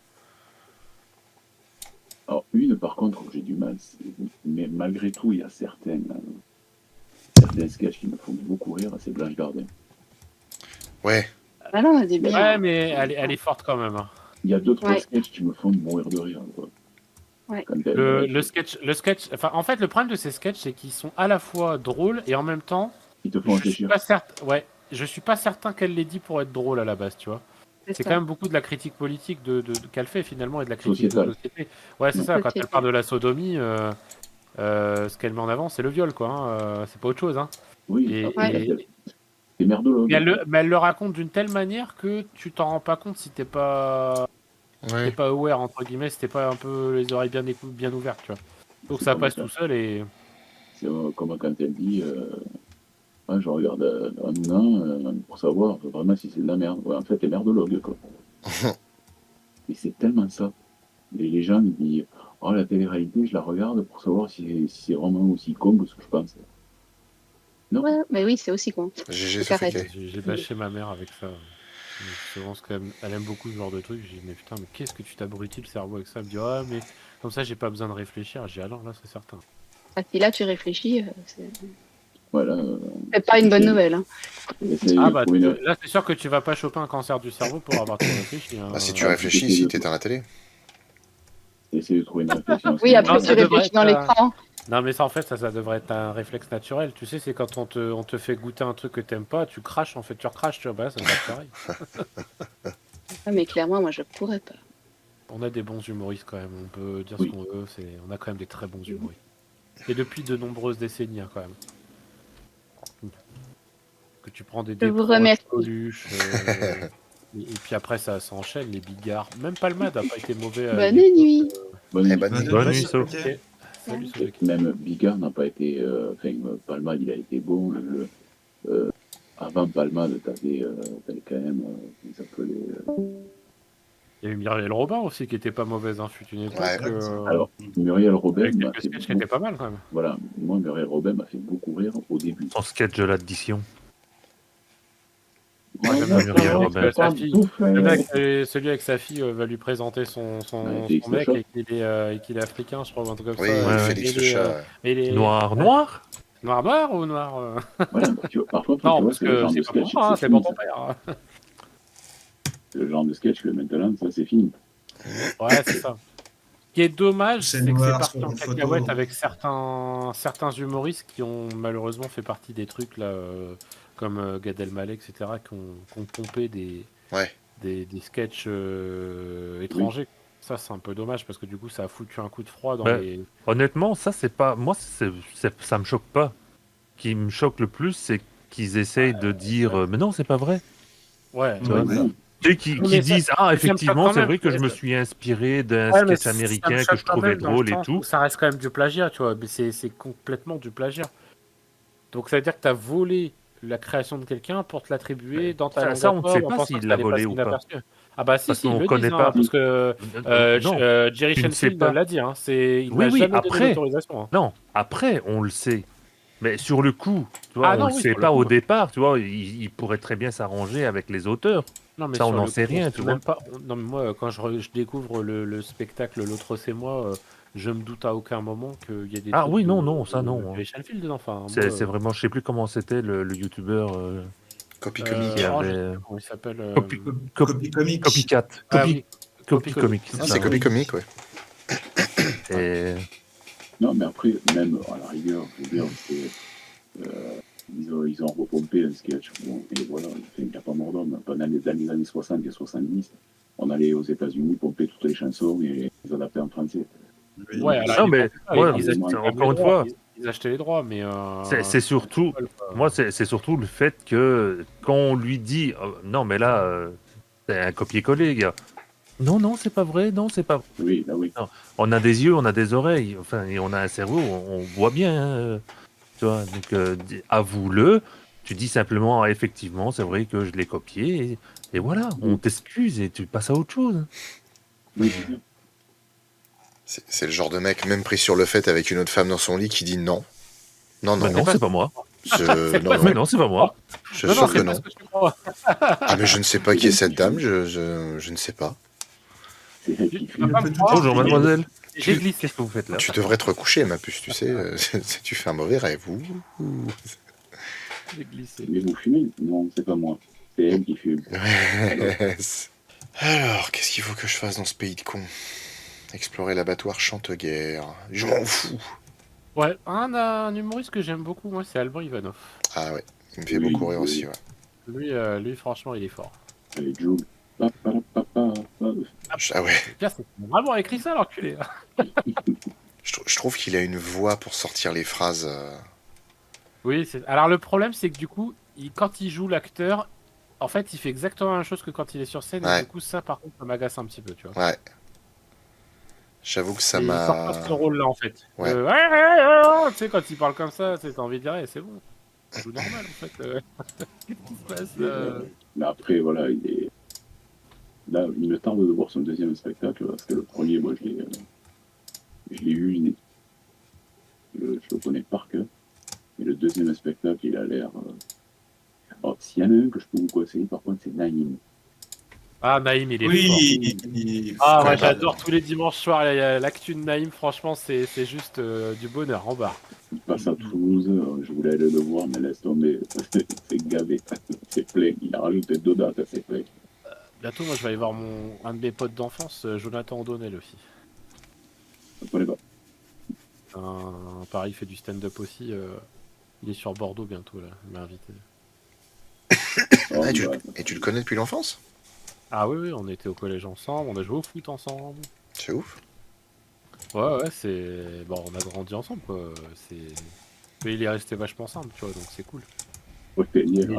[SPEAKER 1] Alors, une, par contre, où j'ai du mal, mais malgré tout, il y a certains sketchs qui me font beaucoup rire, c'est Blanche Gardin.
[SPEAKER 2] Ouais.
[SPEAKER 3] Ah non, elle est bien.
[SPEAKER 5] Ouais, mais elle est forte quand même, hein.
[SPEAKER 1] Il y a deux, trois
[SPEAKER 3] Ouais.
[SPEAKER 1] sketchs qui me font mourir de rire. Quoi.
[SPEAKER 3] Ouais.
[SPEAKER 1] Quand elle,
[SPEAKER 5] Le sketch, enfin, en fait, le problème de ces sketchs, c'est qu'ils sont à la fois drôles et en même temps,
[SPEAKER 1] ils te font
[SPEAKER 5] je suis
[SPEAKER 1] réfléchir.
[SPEAKER 5] pas certain, ouais, je suis pas certain qu'elle les dit pour être drôle à la base, tu vois. C'est
[SPEAKER 3] ça.
[SPEAKER 5] quand même beaucoup de la critique politique qu'elle fait finalement et de la critique de
[SPEAKER 1] Sociétale.
[SPEAKER 5] société. Ouais, c'est
[SPEAKER 1] Ouais.
[SPEAKER 5] ça, quand elle
[SPEAKER 3] Sociétale.
[SPEAKER 5] parle de la sodomie, ce qu'elle met en avant, c'est le viol, quoi. Hein, c'est pas autre chose, hein.
[SPEAKER 1] Oui,
[SPEAKER 5] Et,
[SPEAKER 1] après,
[SPEAKER 5] et-
[SPEAKER 1] c'est merdologue.
[SPEAKER 5] mais elle le raconte d'une telle manière que tu t'en rends pas compte si t'es pas
[SPEAKER 2] Ouais.
[SPEAKER 5] aware, entre guillemets, si t'es pas un peu les oreilles bien ouvertes, tu vois. Donc
[SPEAKER 1] C'est
[SPEAKER 5] ça
[SPEAKER 1] comme
[SPEAKER 5] passe
[SPEAKER 1] ça.
[SPEAKER 5] tout seul et.
[SPEAKER 1] C'est comme quand elle dit ouais, je regarde un nain pour savoir vraiment si c'est de la merde. Ouais, en fait, t'es merdologue. Quoi. Et c'est tellement ça. Et les gens ils disent oh, la télé-réalité, je la regarde pour savoir si c'est vraiment aussi con que ce que je pense. Non.
[SPEAKER 3] Ouais, mais oui, c'est aussi con.
[SPEAKER 2] GG
[SPEAKER 3] Carré.
[SPEAKER 2] Sophie.
[SPEAKER 5] J'ai bâché ma mère avec ça. Je pense qu'elle aime beaucoup ce genre de truc. J'ai dit, mais putain, mais qu'est-ce que tu t'abrutis le cerveau avec ça? Elle me dit, ouais, mais comme ça, j'ai pas besoin de réfléchir. J'ai dit, alors là, c'est certain.
[SPEAKER 3] Ah, si là tu réfléchis,
[SPEAKER 1] Voilà.
[SPEAKER 3] c'est pas une bonne nouvelle. Hein.
[SPEAKER 5] Ah bah, là, c'est sûr que tu vas pas choper un cancer du cerveau pour avoir trop réfléchi. Hein.
[SPEAKER 2] Bah, si tu réfléchis, si t'éteins la télé.
[SPEAKER 1] Essayer de trouver une réflexion.
[SPEAKER 3] Oui, après
[SPEAKER 5] Non,
[SPEAKER 3] tu
[SPEAKER 5] ça devrait
[SPEAKER 3] réfléchis dans
[SPEAKER 5] être,
[SPEAKER 3] l'écran.
[SPEAKER 5] Non, mais ça, en fait, ça devrait être un réflexe naturel. Tu sais, c'est quand on te fait goûter un truc que t'aimes pas, tu craches, en fait, tu recraches, tu vois. Bah, là, ça devrait être pareil.
[SPEAKER 3] Ah, mais clairement, moi je pourrais pas.
[SPEAKER 5] On a des bons humoristes quand même. On peut dire
[SPEAKER 1] Oui.
[SPEAKER 5] ce qu'on veut. On a quand même des très bons humoristes. Et depuis de nombreuses décennies, hein, quand même. Que tu prends des
[SPEAKER 3] Je vous
[SPEAKER 5] Desproges,
[SPEAKER 3] remercie.
[SPEAKER 5] Coluche, et puis après ça s'enchaîne, les Bigards. Même Palmade a pas été mauvais.
[SPEAKER 3] Bonne nuit.
[SPEAKER 1] Bonne
[SPEAKER 2] Eh,
[SPEAKER 1] nuit.
[SPEAKER 2] bonne nuit.
[SPEAKER 6] Bonne nuit,
[SPEAKER 4] Sophie.
[SPEAKER 6] Sophie.
[SPEAKER 5] Ok. Salut,
[SPEAKER 1] Et
[SPEAKER 5] Sophie.
[SPEAKER 1] même Bigard n'a pas été. Enfin, Palmade, il a été bon. Avant Palmade, t'avais quand même. Comment ça s'appelait
[SPEAKER 5] Il y a eu Muriel Robin aussi qui était pas mauvaise, hein, fut une époque.
[SPEAKER 2] Ouais.
[SPEAKER 1] Alors, Muriel Robin
[SPEAKER 5] avec
[SPEAKER 1] m'a
[SPEAKER 5] quelques
[SPEAKER 1] fait.
[SPEAKER 5] sketchs qui étaient pas mal quand même.
[SPEAKER 1] Voilà, moi, Muriel Robin m'a fait beaucoup rire au début.
[SPEAKER 6] Son sketch de l'addition.
[SPEAKER 5] Moi, j'aime
[SPEAKER 6] bien Muriel Robin.
[SPEAKER 5] Sa fille. Celui avec sa fille va lui présenter son
[SPEAKER 1] Ouais, Félix
[SPEAKER 5] mec
[SPEAKER 1] Lachaud.
[SPEAKER 5] et qu'il est africain, je crois, ou un truc comme
[SPEAKER 2] Oui,
[SPEAKER 5] ça.
[SPEAKER 6] ouais,
[SPEAKER 2] Félix
[SPEAKER 5] Et
[SPEAKER 2] le
[SPEAKER 5] les,
[SPEAKER 2] chat.
[SPEAKER 5] et les-
[SPEAKER 6] Noir, noir.
[SPEAKER 5] Noir ou noir
[SPEAKER 1] Voilà, tu vois, par contre,
[SPEAKER 5] Non,
[SPEAKER 1] tu vois,
[SPEAKER 5] parce
[SPEAKER 1] c'est le
[SPEAKER 5] que
[SPEAKER 1] genre
[SPEAKER 5] c'est
[SPEAKER 1] de
[SPEAKER 5] pas pour
[SPEAKER 1] sketch.
[SPEAKER 5] moi, hein, c'est pour ton
[SPEAKER 1] fini,
[SPEAKER 5] père.
[SPEAKER 1] ça. C'est le genre de sketch que maintenant, ça, c'est fini.
[SPEAKER 5] Ouais, c'est ça. Ce qui est dommage,
[SPEAKER 4] C'est
[SPEAKER 5] c'est que c'est
[SPEAKER 4] noir
[SPEAKER 5] parti
[SPEAKER 4] sur
[SPEAKER 5] en
[SPEAKER 4] une photo.
[SPEAKER 5] cacahuète avec certains humoristes qui ont malheureusement fait partie des trucs là, comme Gad Elmaleh, etc., qui ont pompé des
[SPEAKER 2] Ouais.
[SPEAKER 5] sketchs étrangers. Ça, c'est un peu dommage parce que du coup, ça a foutu un coup de froid dans
[SPEAKER 6] Ouais.
[SPEAKER 5] les.
[SPEAKER 6] Honnêtement, ça, c'est pas. Moi, ça me choque pas. qui me choque le plus, c'est qu'ils essayent de dire mais non, c'est pas vrai.
[SPEAKER 5] Ouais,
[SPEAKER 6] Tu vois,
[SPEAKER 1] Ouais.
[SPEAKER 6] Tu sais, qui
[SPEAKER 5] Mais ça-
[SPEAKER 6] disent ah,
[SPEAKER 5] mais ça me choque
[SPEAKER 6] effectivement,
[SPEAKER 5] quand
[SPEAKER 6] c'est
[SPEAKER 5] même.
[SPEAKER 6] vrai que je me suis inspiré d'un
[SPEAKER 5] Ouais, mais
[SPEAKER 6] sketch
[SPEAKER 5] ça me
[SPEAKER 6] américain que
[SPEAKER 5] choque
[SPEAKER 6] je
[SPEAKER 5] quand
[SPEAKER 6] trouvais
[SPEAKER 5] même dans le
[SPEAKER 6] drôle et
[SPEAKER 5] sens
[SPEAKER 6] tout.
[SPEAKER 5] où ça reste quand même du plagiat, tu vois. Mais c'est complètement du plagiat. Donc ça veut dire que tu as volé la création de quelqu'un pour te l'attribuer dans ta langue
[SPEAKER 6] Ça,
[SPEAKER 5] à
[SPEAKER 6] on ne
[SPEAKER 5] toi
[SPEAKER 6] sait
[SPEAKER 5] en
[SPEAKER 6] pas
[SPEAKER 5] pensant que
[SPEAKER 6] s'il
[SPEAKER 5] ça
[SPEAKER 6] l'a
[SPEAKER 5] allait
[SPEAKER 6] volé
[SPEAKER 5] passer
[SPEAKER 6] ou pas.
[SPEAKER 5] inaperçu. Ah bah si,
[SPEAKER 6] Parce
[SPEAKER 5] si, ils
[SPEAKER 6] qu'on
[SPEAKER 5] le
[SPEAKER 6] connaît
[SPEAKER 5] disent, hein,
[SPEAKER 6] pas.
[SPEAKER 5] parce que
[SPEAKER 6] Non,
[SPEAKER 5] Jerry
[SPEAKER 6] tu ne sais
[SPEAKER 5] Seinfeld
[SPEAKER 6] pas.
[SPEAKER 5] l'a dit, hein, il
[SPEAKER 6] Oui,
[SPEAKER 5] n'a
[SPEAKER 6] oui,
[SPEAKER 5] jamais donné
[SPEAKER 6] après.
[SPEAKER 5] l'autorisation. Hein.
[SPEAKER 6] Non, après, on le sait. Mais sur le coup, tu vois,
[SPEAKER 5] Ah
[SPEAKER 6] on
[SPEAKER 5] non,
[SPEAKER 6] le
[SPEAKER 5] oui,
[SPEAKER 6] sait
[SPEAKER 5] sur le
[SPEAKER 6] pas
[SPEAKER 5] coup.
[SPEAKER 6] au départ, tu vois, il pourrait très bien s'arranger avec les auteurs.
[SPEAKER 5] Non, mais
[SPEAKER 6] Ça, on
[SPEAKER 5] sur
[SPEAKER 6] n'en
[SPEAKER 5] le
[SPEAKER 6] sait
[SPEAKER 5] coup, on
[SPEAKER 6] rien,
[SPEAKER 5] sait
[SPEAKER 6] tu vois.
[SPEAKER 5] même pas. Non, mais moi, quand je découvre le spectacle L'autre c'est moi, je me doute à aucun moment qu'il y a des
[SPEAKER 6] Ah
[SPEAKER 5] trucs
[SPEAKER 6] oui,
[SPEAKER 5] de
[SPEAKER 6] non, ça non.
[SPEAKER 5] Jerry Seinfeld dedans. Enfin, moi,
[SPEAKER 6] C'est vraiment, je sais plus comment c'était le youtubeur
[SPEAKER 2] Copy
[SPEAKER 6] qui
[SPEAKER 5] je sais
[SPEAKER 6] avait
[SPEAKER 5] plus comment il s'appelle.
[SPEAKER 4] Copy comique.
[SPEAKER 6] Copycat,
[SPEAKER 5] Ah oui,
[SPEAKER 6] Copy Comic,
[SPEAKER 2] Ah,
[SPEAKER 6] c'est
[SPEAKER 2] c'est
[SPEAKER 6] ça.
[SPEAKER 2] Copy Comic, ouais.
[SPEAKER 6] Et
[SPEAKER 1] Non, mais après, même à la rigueur, je veux dire, c'est. Ils ont repompé un sketch. Bon, et voilà, il n'y a pas mort d'homme. Pendant les années 60 et 70, on allait aux États-Unis pomper toutes les chansons et les adapter en français.
[SPEAKER 4] Oui.
[SPEAKER 5] ouais, alors
[SPEAKER 6] non,
[SPEAKER 5] ils
[SPEAKER 6] mais
[SPEAKER 5] pensaient pas,
[SPEAKER 6] moi,
[SPEAKER 5] ils achetaient quand même
[SPEAKER 6] encore
[SPEAKER 5] les
[SPEAKER 6] une
[SPEAKER 5] droits.
[SPEAKER 6] fois,
[SPEAKER 5] Ils achetaient les droits, mais
[SPEAKER 6] c'est surtout, moi, c'est surtout le fait que quand on lui dit, non, mais là, c'est un copier-coller, gars. Non, c'est pas vrai, non, c'est pas.
[SPEAKER 1] Oui, là oui.
[SPEAKER 6] Non. On a des yeux, on a des oreilles, enfin, et on a un cerveau, on voit bien, hein, tu vois. Donc, avoue-le. Tu dis simplement, ah, effectivement, c'est vrai que je l'ai copié, et voilà, on t'excuse et tu passes à autre chose.
[SPEAKER 1] Oui, c'est bien.
[SPEAKER 2] C'est le genre de mec, même pris sur le fait avec une autre femme dans son lit, qui dit non. Non,
[SPEAKER 6] Mais
[SPEAKER 2] non.
[SPEAKER 6] non, c'est pas moi.
[SPEAKER 2] Non,
[SPEAKER 6] Mais
[SPEAKER 2] non.
[SPEAKER 6] non, c'est pas moi.
[SPEAKER 2] Je
[SPEAKER 5] Non,
[SPEAKER 2] suis
[SPEAKER 5] non,
[SPEAKER 2] sûr que
[SPEAKER 5] c'est pas
[SPEAKER 2] non.
[SPEAKER 5] ce que tu crois.
[SPEAKER 2] Ah, mais je ne sais pas qui est cette dame, je ne sais pas.
[SPEAKER 1] C'est elle qui fait.
[SPEAKER 5] Tu vas pas me croire,
[SPEAKER 6] Bonjour, mademoiselle.
[SPEAKER 5] J'ai glissé.
[SPEAKER 6] Qu'est-ce que vous faites là?
[SPEAKER 2] Tu devrais te recoucher, ma puce, tu sais. Si tu fais un mauvais rêve. Ouh.
[SPEAKER 5] J'ai glissé.
[SPEAKER 1] Mais vous fumez? Non, c'est pas moi. C'est elle qui fume.
[SPEAKER 2] Alors, qu'est-ce qu'il faut que je fasse dans ce pays de cons? Explorer l'abattoir Chanteguerre. Je m'en fous.
[SPEAKER 5] Ouais, un humoriste que j'aime beaucoup, moi, c'est Alban Ivanov.
[SPEAKER 2] Ah ouais, il me fait
[SPEAKER 1] Oui,
[SPEAKER 2] beaucoup rire
[SPEAKER 1] oui.
[SPEAKER 2] aussi, ouais.
[SPEAKER 5] Lui, franchement, il est fort.
[SPEAKER 1] Allez, Joe. Pa, pa, pa, pa, pa.
[SPEAKER 2] Ah ouais,
[SPEAKER 5] Le pire, c'est qu'il a vraiment écrit ça, l'enculé.
[SPEAKER 2] je trouve qu'il a une voix pour sortir les phrases.
[SPEAKER 5] Oui, alors le problème, c'est que du coup, quand il joue l'acteur, en fait, il fait exactement la même chose que quand il est sur scène,
[SPEAKER 2] Ouais.
[SPEAKER 5] et du coup, ça, par contre, ça m'agace un petit peu, tu vois.
[SPEAKER 2] Ouais. J'avoue que ça
[SPEAKER 5] Et il sort pas
[SPEAKER 2] m'a...
[SPEAKER 5] ce rôle-là, en fait.
[SPEAKER 2] Ouais.
[SPEAKER 5] Tu sais, quand il parle comme ça, t'as envie de dire, c'est bon. Il joue normal, en fait. Qu'est-ce qui se passe
[SPEAKER 1] Mais après, voilà, il est. Là, il me tarde de voir son deuxième spectacle, parce que le premier, moi, je l'ai eu, je le connais par cœur. Et le deuxième spectacle, il a l'air. Alors, s'il y en a un que je peux vous conseiller, par contre, c'est Naïm.
[SPEAKER 5] Ah, Naïm, il est fort.
[SPEAKER 4] Oui.
[SPEAKER 5] Ah,
[SPEAKER 2] Ouais,
[SPEAKER 5] ouais, j'adore tous les dimanches soirs, il y a l'actu de Naïm, franchement, c'est juste du bonheur en barre.
[SPEAKER 1] Il passe à Toulouse, je voulais aller le voir, mais laisse tomber, c'est gavé, c'est plein. Il a rajouté 2 dates, c'est plein.
[SPEAKER 5] Bientôt, moi, je vais aller voir un de mes potes d'enfance, Jonathan O'Donnell aussi.
[SPEAKER 1] Je ne connais pas.
[SPEAKER 5] Pareil, il fait du stand-up aussi. Il est sur Bordeaux bientôt, là. Il m'a invité.
[SPEAKER 1] Oh,
[SPEAKER 2] Ah,
[SPEAKER 1] bah,
[SPEAKER 2] et tu le connais depuis l'enfance?
[SPEAKER 5] Ah oui, on était au collège ensemble, on a joué au foot ensemble.
[SPEAKER 2] C'est ouf.
[SPEAKER 5] Ouais, c'est... Bon, on a grandi ensemble, quoi. Mais il est resté vachement simple, tu vois, donc c'est cool.
[SPEAKER 1] ouais, il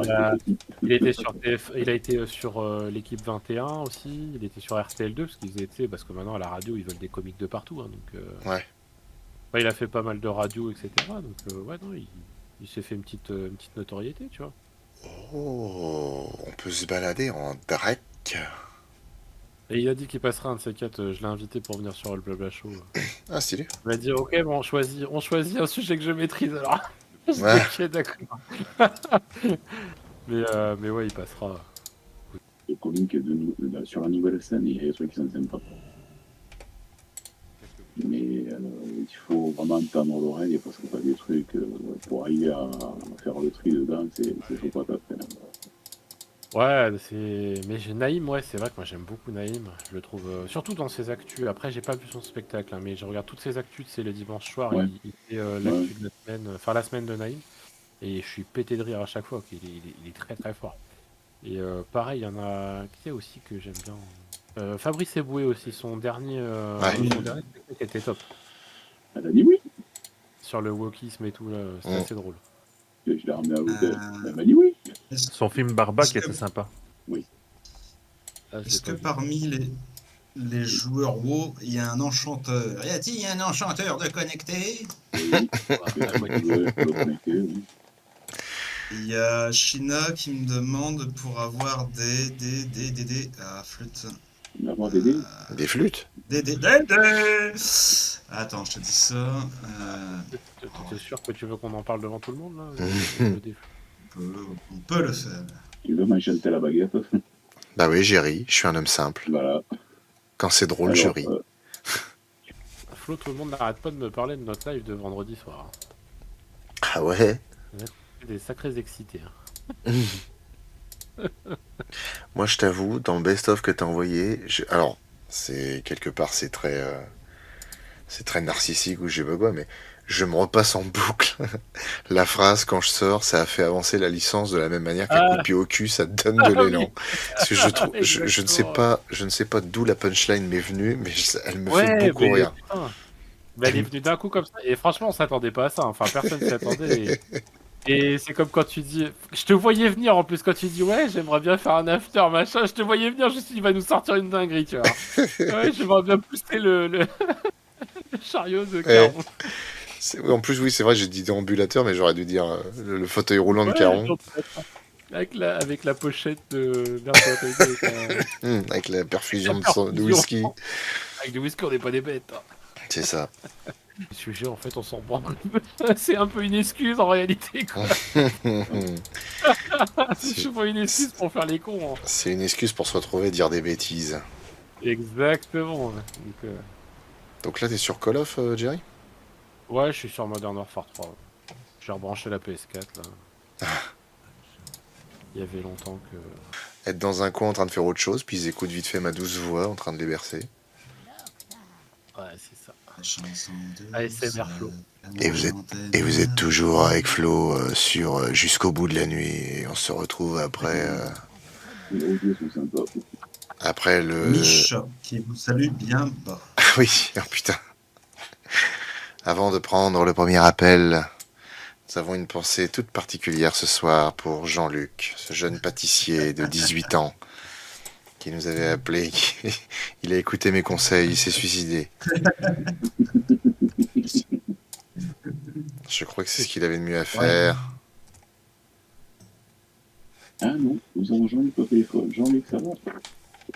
[SPEAKER 5] Il était sur il a été sur l'équipe 21 aussi, il était sur RTL2, parce qu'ils étaient... Parce que maintenant, à la radio, ils veulent des comiques de partout, hein, donc...
[SPEAKER 2] Ouais.
[SPEAKER 5] Il a fait pas mal de radio, etc. Donc, ouais, non, il s'est fait une petite notoriété, tu vois.
[SPEAKER 2] Oh, on peut se balader en Drake.
[SPEAKER 5] Et il a dit qu'il passerait un de ces quatre, je l'ai invité pour venir sur le Blabla Show.
[SPEAKER 2] Ah, stylé.
[SPEAKER 5] Il m'a dit, ok, bon, on choisit un sujet que je maîtrise, alors. Je dis,
[SPEAKER 2] Ouais.
[SPEAKER 5] ok, d'accord. mais ouais, il passera.
[SPEAKER 1] Le comique sur la nouvelle scène, il y a des trucs qui sont sympas. Mais il faut vraiment tendre l'oreille parce que t'as des trucs pour arriver à faire le tri dedans, c'est chaud patate.
[SPEAKER 5] Ouais, mais Naïm, ouais, c'est vrai que moi j'aime beaucoup Naïm. Je le trouve, surtout dans ses actus. Après, j'ai pas vu son spectacle, hein, mais je regarde toutes ses actus, c'est le dimanche soir,
[SPEAKER 1] Ouais.
[SPEAKER 5] il fait l'actu de la semaine, enfin la semaine de Naïm. Et je suis pété de rire à chaque fois, qu'il il est très très fort. Et pareil, il y en a qui est aussi que j'aime bien. Fabrice Eboué aussi, son dernier spectacle était top.
[SPEAKER 1] Elle a dit oui.
[SPEAKER 5] Sur le wokisme et tout, là, c'était assez drôle.
[SPEAKER 1] Je l'ai ramené à l'hôtel.
[SPEAKER 4] Euh,
[SPEAKER 1] Elle m'a dit oui.
[SPEAKER 4] Est-ce
[SPEAKER 6] Son film Barbac
[SPEAKER 4] Est-ce que-
[SPEAKER 6] était sympa.
[SPEAKER 5] Ah, je l'ai
[SPEAKER 4] est-ce
[SPEAKER 5] pas
[SPEAKER 4] que
[SPEAKER 5] vu.
[SPEAKER 4] parmi les joueurs WoW, il y a un enchanteur? Y a-t-il un enchanteur de connecté?
[SPEAKER 1] Oui.
[SPEAKER 5] Ah, moi,
[SPEAKER 1] Tu veux le connecter, oui.
[SPEAKER 4] Il y a Shina qui me demande pour avoir des flûte.
[SPEAKER 1] Il va avoir des dés.
[SPEAKER 2] Des flûtes.
[SPEAKER 4] Des. Attends, je te dis ça.
[SPEAKER 5] T'es sûr que tu veux qu'on en parle devant tout le monde là
[SPEAKER 4] On peut le faire.
[SPEAKER 1] Tu veux m'enchanter la baguette?
[SPEAKER 2] Bah oui, j'ai ri. Je suis un homme simple.
[SPEAKER 1] Voilà.
[SPEAKER 2] Quand c'est drôle, je
[SPEAKER 1] Alors,
[SPEAKER 2] ris.
[SPEAKER 5] Flo, tout le monde n'arrête pas de me parler de notre live de vendredi soir.
[SPEAKER 2] Ah ouais.
[SPEAKER 5] Des sacrés excités. Hein.
[SPEAKER 2] Moi, je t'avoue, dans le best-of que t'as envoyé, alors, c'est quelque part, c'est très narcissique ou je sais pas quoi, mais je me repasse en boucle la phrase quand je sors, ça a fait avancer la licence de la même manière qu'un coup de pied au cul, ça te donne de
[SPEAKER 5] Ah oui.
[SPEAKER 2] l'élan. Parce que je ne sais pas d'où la punchline m'est venue, mais elle me fait beaucoup
[SPEAKER 5] mais
[SPEAKER 2] rire.
[SPEAKER 5] putain. Bah, elle est venue d'un coup comme ça. Et franchement, on s'attendait pas à ça. Enfin, personne s'y attendait. Et c'est comme quand tu dis. Je te voyais venir en plus. Quand tu dis, ouais, j'aimerais bien faire un after, machin. Je te voyais venir. Je me suis dit, il va nous sortir une dinguerie, tu vois. Ouais, j'aimerais bien pousser le chariot de Caron.
[SPEAKER 2] En plus, oui, c'est vrai, j'ai dit déambulateur, mais j'aurais dû dire le fauteuil roulant de
[SPEAKER 5] Ouais,
[SPEAKER 2] Caron.
[SPEAKER 5] avec la pochette de. Merde, avec,
[SPEAKER 2] Avec la perfusion de
[SPEAKER 5] perfusion.
[SPEAKER 2] whisky.
[SPEAKER 5] avec du whisky, on n'est pas des bêtes. Hein.
[SPEAKER 2] C'est ça.
[SPEAKER 5] Le sujet, en fait, on s'en branle. C'est un peu une excuse en réalité, quoi. C'est souvent une excuse pour faire les cons. Hein.
[SPEAKER 2] C'est une excuse pour se retrouver et dire des bêtises.
[SPEAKER 5] Exactement. Ouais.
[SPEAKER 2] Donc là, t'es sur Call of, Jerry?
[SPEAKER 5] Ouais, je suis sur Modern Warfare 3. Ouais. J'ai rebranché la PS4 là. Il y avait longtemps que.
[SPEAKER 2] Être dans un coin en train de faire autre chose, puis ils écoutent vite fait ma douce voix en train de les bercer.
[SPEAKER 5] Ouais, c'est ça.
[SPEAKER 4] La chanson de
[SPEAKER 5] ASMR Flo.
[SPEAKER 2] Et vous êtes toujours avec Flo sur Jusqu'au bout de la nuit. Et on se retrouve après,
[SPEAKER 1] Les audios sont sympas.
[SPEAKER 2] après le...
[SPEAKER 4] Mich qui vous salue bien bas.
[SPEAKER 2] Oui, oh putain. Avant de prendre le premier appel, nous avons une pensée toute particulière ce soir pour Jean-Luc, ce jeune pâtissier de 18 ans qui nous avait appelé. Il a écouté mes conseils, il s'est suicidé. Je crois que c'est ce qu'il avait de mieux à faire.
[SPEAKER 1] Ah non, nous avons Jean-Luc au téléphone. Jean-Luc, ça va?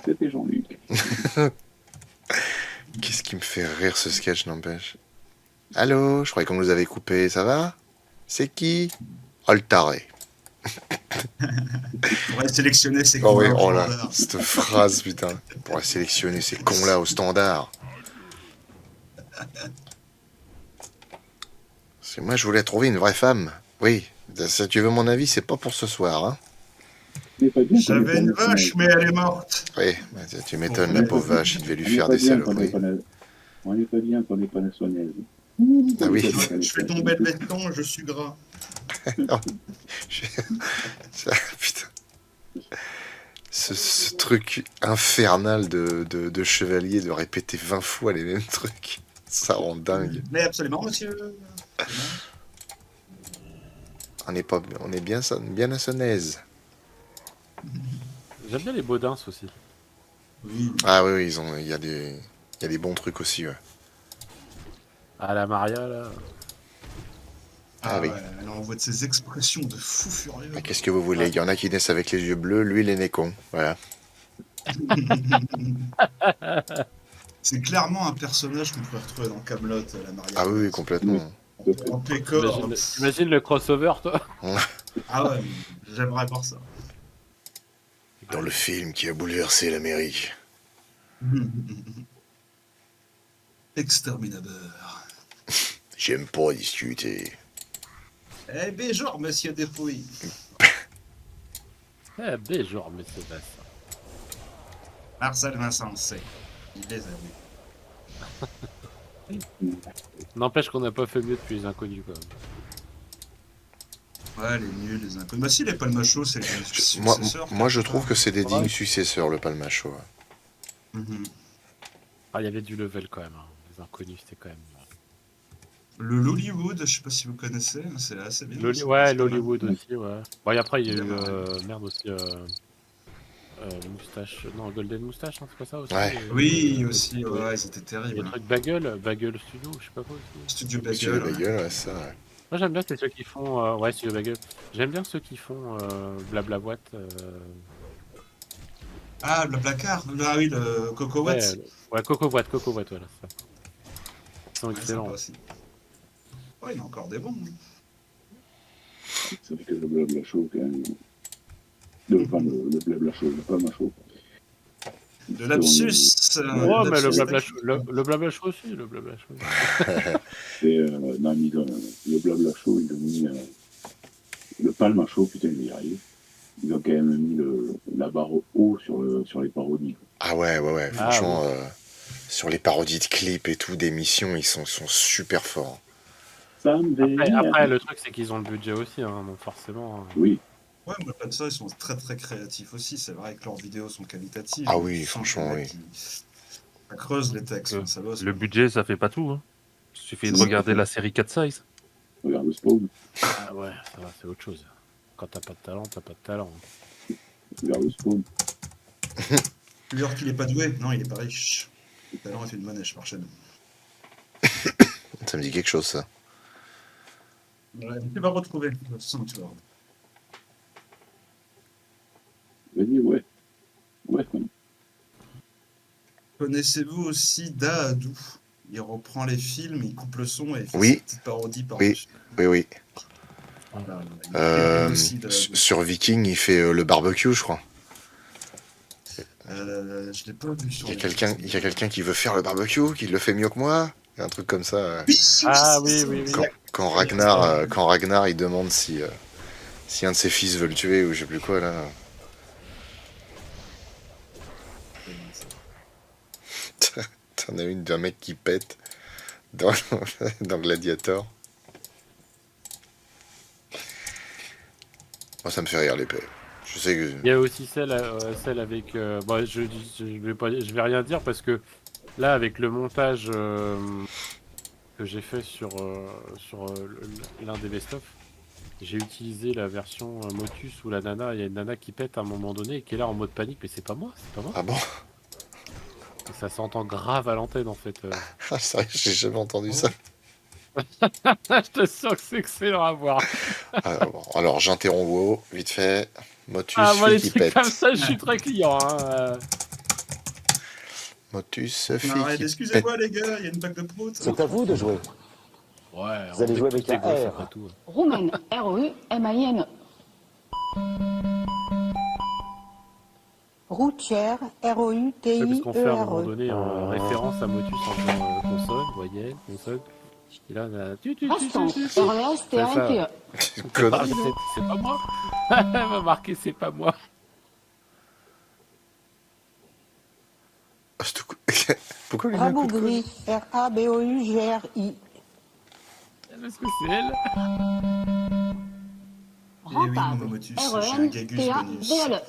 [SPEAKER 1] C'était Jean-Luc.
[SPEAKER 2] Qu'est-ce qui me fait rire ce sketch, n'empêche? Allô, je croyais qu'on nous avait coupé, ça va? C'est qui? Oh, le taré.
[SPEAKER 4] On pourrait sélectionner ces
[SPEAKER 2] Oh oui,
[SPEAKER 4] couleurs
[SPEAKER 2] oh là,
[SPEAKER 4] standards.
[SPEAKER 2] cette phrase, putain. On pourrait sélectionner ces cons-là au standard. Parce que moi, je voulais trouver une vraie femme. Oui, si tu veux mon avis, c'est pas pour ce soir, hein.
[SPEAKER 1] C'est pas bien qu'on ait
[SPEAKER 4] J'avais
[SPEAKER 1] pas
[SPEAKER 4] une
[SPEAKER 1] nationale.
[SPEAKER 4] vache, mais elle est morte.
[SPEAKER 2] Oui, bah, tu m'étonnes, la pauvre vache, il devait lui
[SPEAKER 1] On est
[SPEAKER 2] faire
[SPEAKER 1] pas
[SPEAKER 2] des
[SPEAKER 1] bien qu'on ait
[SPEAKER 2] saloperies.
[SPEAKER 1] pas na- On n'est pas bien qu'on n'ait pas nationale.
[SPEAKER 2] Ah oui.
[SPEAKER 4] Je fais tomber le béton, je suis gras.
[SPEAKER 2] Putain. Ce truc infernal de chevalier de répéter 20 fois les mêmes trucs, ça rend dingue.
[SPEAKER 4] Mais absolument, monsieur.
[SPEAKER 2] On est bien à son aise.
[SPEAKER 5] J'aime bien les Baudins aussi.
[SPEAKER 4] Oui.
[SPEAKER 2] Ah oui, il y a des bons trucs aussi, ouais.
[SPEAKER 5] À la Maria là.
[SPEAKER 2] Ah oui.
[SPEAKER 4] Ouais, elle envoie de ces expressions de fou furieux.
[SPEAKER 2] Mais qu'est-ce que vous voulez? Il y en a qui naissent avec les yeux bleus, lui il est né con. Voilà.
[SPEAKER 4] C'est clairement un personnage qu'on pourrait retrouver dans Camelot, la Maria.
[SPEAKER 2] Ah oui, complètement.
[SPEAKER 4] En pécor.
[SPEAKER 5] Imagine le crossover, toi.
[SPEAKER 4] Ah ouais, j'aimerais voir ça.
[SPEAKER 2] Dans le film qui a bouleversé l'Amérique.
[SPEAKER 4] Exterminateur.
[SPEAKER 2] J'aime pas discuter.
[SPEAKER 4] Eh bien, genre, monsieur Dépouille.
[SPEAKER 5] Eh, béjour, mais c'est ça.
[SPEAKER 4] Marcel Vincent, c'est. Il les a vus.
[SPEAKER 5] N'empêche qu'on n'a pas fait mieux depuis les inconnus, quand même.
[SPEAKER 4] Ouais, les nuls, les inconnus. Bah si, les Palmachos, c'est les successeurs.
[SPEAKER 2] Moi, je trouve que c'est des dignes
[SPEAKER 5] Ouais.
[SPEAKER 2] successeurs, le Palmacho. Ouais.
[SPEAKER 4] Mhm.
[SPEAKER 5] Ah, il y avait du level quand même. Hein. Les inconnus, c'était quand même.
[SPEAKER 4] Le Lollywood, je sais pas si vous connaissez, mais c'est assez bien.
[SPEAKER 5] Ouais,
[SPEAKER 4] c'est pas mal.
[SPEAKER 5] l'Hollywood aussi, ouais. Bon, et après, il y a eu,
[SPEAKER 4] Bien,
[SPEAKER 5] merde aussi, le moustache, non, Golden Moustache, hein, c'est pas ça aussi
[SPEAKER 2] Ouais.
[SPEAKER 4] Oui, aussi, ouais, ils étaient
[SPEAKER 5] Les
[SPEAKER 4] terribles.
[SPEAKER 5] trucs Bagel Studio, je sais pas quoi aussi.
[SPEAKER 4] Studio
[SPEAKER 2] Monsieur le
[SPEAKER 4] Bagel.
[SPEAKER 2] Bagel, ouais, ça. Ouais.
[SPEAKER 5] Moi j'aime bien c'est ceux qui font, ouais, Studio Bagel. J'aime bien ceux qui font Blabla Boîte.
[SPEAKER 4] Ah, le placard. Ah oui, le Coco
[SPEAKER 5] Ouais,
[SPEAKER 4] Watts.
[SPEAKER 5] ouais, Coco Boîte, voilà, c'est ça. Ils sont
[SPEAKER 4] Ouais, sympa
[SPEAKER 5] excellents.
[SPEAKER 4] aussi. Ouais, il y en a encore des bons. hein.
[SPEAKER 1] Ça fait que le blabla show, quand même. Le blabla show, le palma show.
[SPEAKER 4] Le lapsus.
[SPEAKER 5] Ouais, mais le
[SPEAKER 4] lapsus
[SPEAKER 5] Blabla
[SPEAKER 4] tech.
[SPEAKER 5] Show, le Blabla Show aussi, le Blabla Show.
[SPEAKER 1] Et non, mais le blabla show, ils ont mis le palma show, putain, il y arrive. Ils ont quand même mis la barre haut sur les parodies.
[SPEAKER 2] Ah ouais,
[SPEAKER 5] Ah
[SPEAKER 2] franchement,
[SPEAKER 5] oui.
[SPEAKER 2] sur les parodies de clips et tout, d'émissions, ils sont super forts.
[SPEAKER 1] Ça me vénère.
[SPEAKER 5] Après, le truc c'est qu'ils ont le budget aussi, hein, donc forcément.
[SPEAKER 1] Oui,
[SPEAKER 4] Ouais, mais pas de ça, ils sont très très créatifs aussi. C'est vrai que leurs vidéos sont qualitatives.
[SPEAKER 2] Ah
[SPEAKER 4] mais
[SPEAKER 2] oui,
[SPEAKER 4] tu sens que
[SPEAKER 2] franchement,
[SPEAKER 4] les mecs, ça creuse les textes,
[SPEAKER 6] Euh,
[SPEAKER 4] ça bosse.
[SPEAKER 6] Le budget, ça fait pas tout. Hein. Il suffit de
[SPEAKER 1] C'est
[SPEAKER 6] regarder la série 4 Size.
[SPEAKER 1] regarde le spawn,
[SPEAKER 5] Ah ouais, ça va, c'est autre chose. Quand t'as pas de talent, t'as pas de talent.
[SPEAKER 1] regarde le spawn.
[SPEAKER 4] Tu veux dire qu'il est pas doué? Non, il est pas riche. Le talent est une monnaie, je marche.
[SPEAKER 2] Ça me dit quelque chose, ça.
[SPEAKER 4] Ouais, tu vas retrouver. De toute façon, tu vas.
[SPEAKER 1] Vas-y, ouais. Ouais, quand même.
[SPEAKER 4] Connaissez-vous aussi Daadou? Il reprend les films, il coupe le son et fait
[SPEAKER 2] Oui.
[SPEAKER 4] ses petites parodies par
[SPEAKER 2] Oui.
[SPEAKER 4] dessus.
[SPEAKER 2] Oui.
[SPEAKER 4] Voilà, il est aussi Daadou.
[SPEAKER 2] Sur Viking, il fait le barbecue, je crois.
[SPEAKER 4] Je l'ai pas vu sur
[SPEAKER 2] Il y a
[SPEAKER 4] les-
[SPEAKER 2] quelqu'un qui veut faire le barbecue, qui le fait mieux que moi. Il y a un truc comme ça.
[SPEAKER 5] Ah oui.
[SPEAKER 2] Quand Ragnar, il demande si un de ses fils veut le tuer ou je sais plus quoi, là. T'en as une d'un mec qui pète dans, dans Gladiator. Moi, ça me fait rire l'épée. Je sais que...
[SPEAKER 5] Il y a aussi celle avec. Bon, je vais rien dire parce que là, avec le montage que j'ai fait sur l'un des best-of, j'ai utilisé la version Motus où il y a une nana qui pète à un moment donné et qui est là en mode panique, mais c'est pas moi.
[SPEAKER 2] Ah bon?
[SPEAKER 5] Et ça s'entend grave à l'antenne en fait.
[SPEAKER 2] Ah, c'est vrai que j'ai jamais entendu ça.
[SPEAKER 5] Je te sens que c'est excellent à voir.
[SPEAKER 2] Alors, j'interromps WoW, vite fait. Motus,
[SPEAKER 5] Moi, les
[SPEAKER 2] fille qui
[SPEAKER 5] trucs
[SPEAKER 2] pète.
[SPEAKER 5] comme ça, je suis très client. Hein.
[SPEAKER 2] Motus, fille
[SPEAKER 4] Arrête,
[SPEAKER 2] qui pète.
[SPEAKER 4] excusez-moi les gars, il y a une pack de prout.
[SPEAKER 7] C'est à vous de jouer.
[SPEAKER 5] Ouais,
[SPEAKER 7] Vous allez jouer avec un R.
[SPEAKER 5] après tout.
[SPEAKER 8] Roumaine, R-E-U-M-A-I-N. Routière,
[SPEAKER 5] Ouais, parce qu'on fait à un moment
[SPEAKER 8] R-O-U-T-I-E-R-E.
[SPEAKER 5] donné référence à Motus en faisant consonne, voyelle, consonne. Et là, on a...
[SPEAKER 8] Rastan,
[SPEAKER 5] C'est
[SPEAKER 8] R-E-S-T-A-N-T-E.
[SPEAKER 2] Connerie.
[SPEAKER 5] c'est pas moi. Elle m'a marqué, c'est pas moi.
[SPEAKER 2] Ah, pourquoi lui met un coup de coude?
[SPEAKER 8] Rabougri, R-A-B-O-U-G-R-I.
[SPEAKER 5] Parce que c'est elle.
[SPEAKER 4] Eh oui,
[SPEAKER 8] Rentable,
[SPEAKER 4] mon Motus, j'ai un gagus bonus.
[SPEAKER 8] R-E-N-T-A-B-L-E.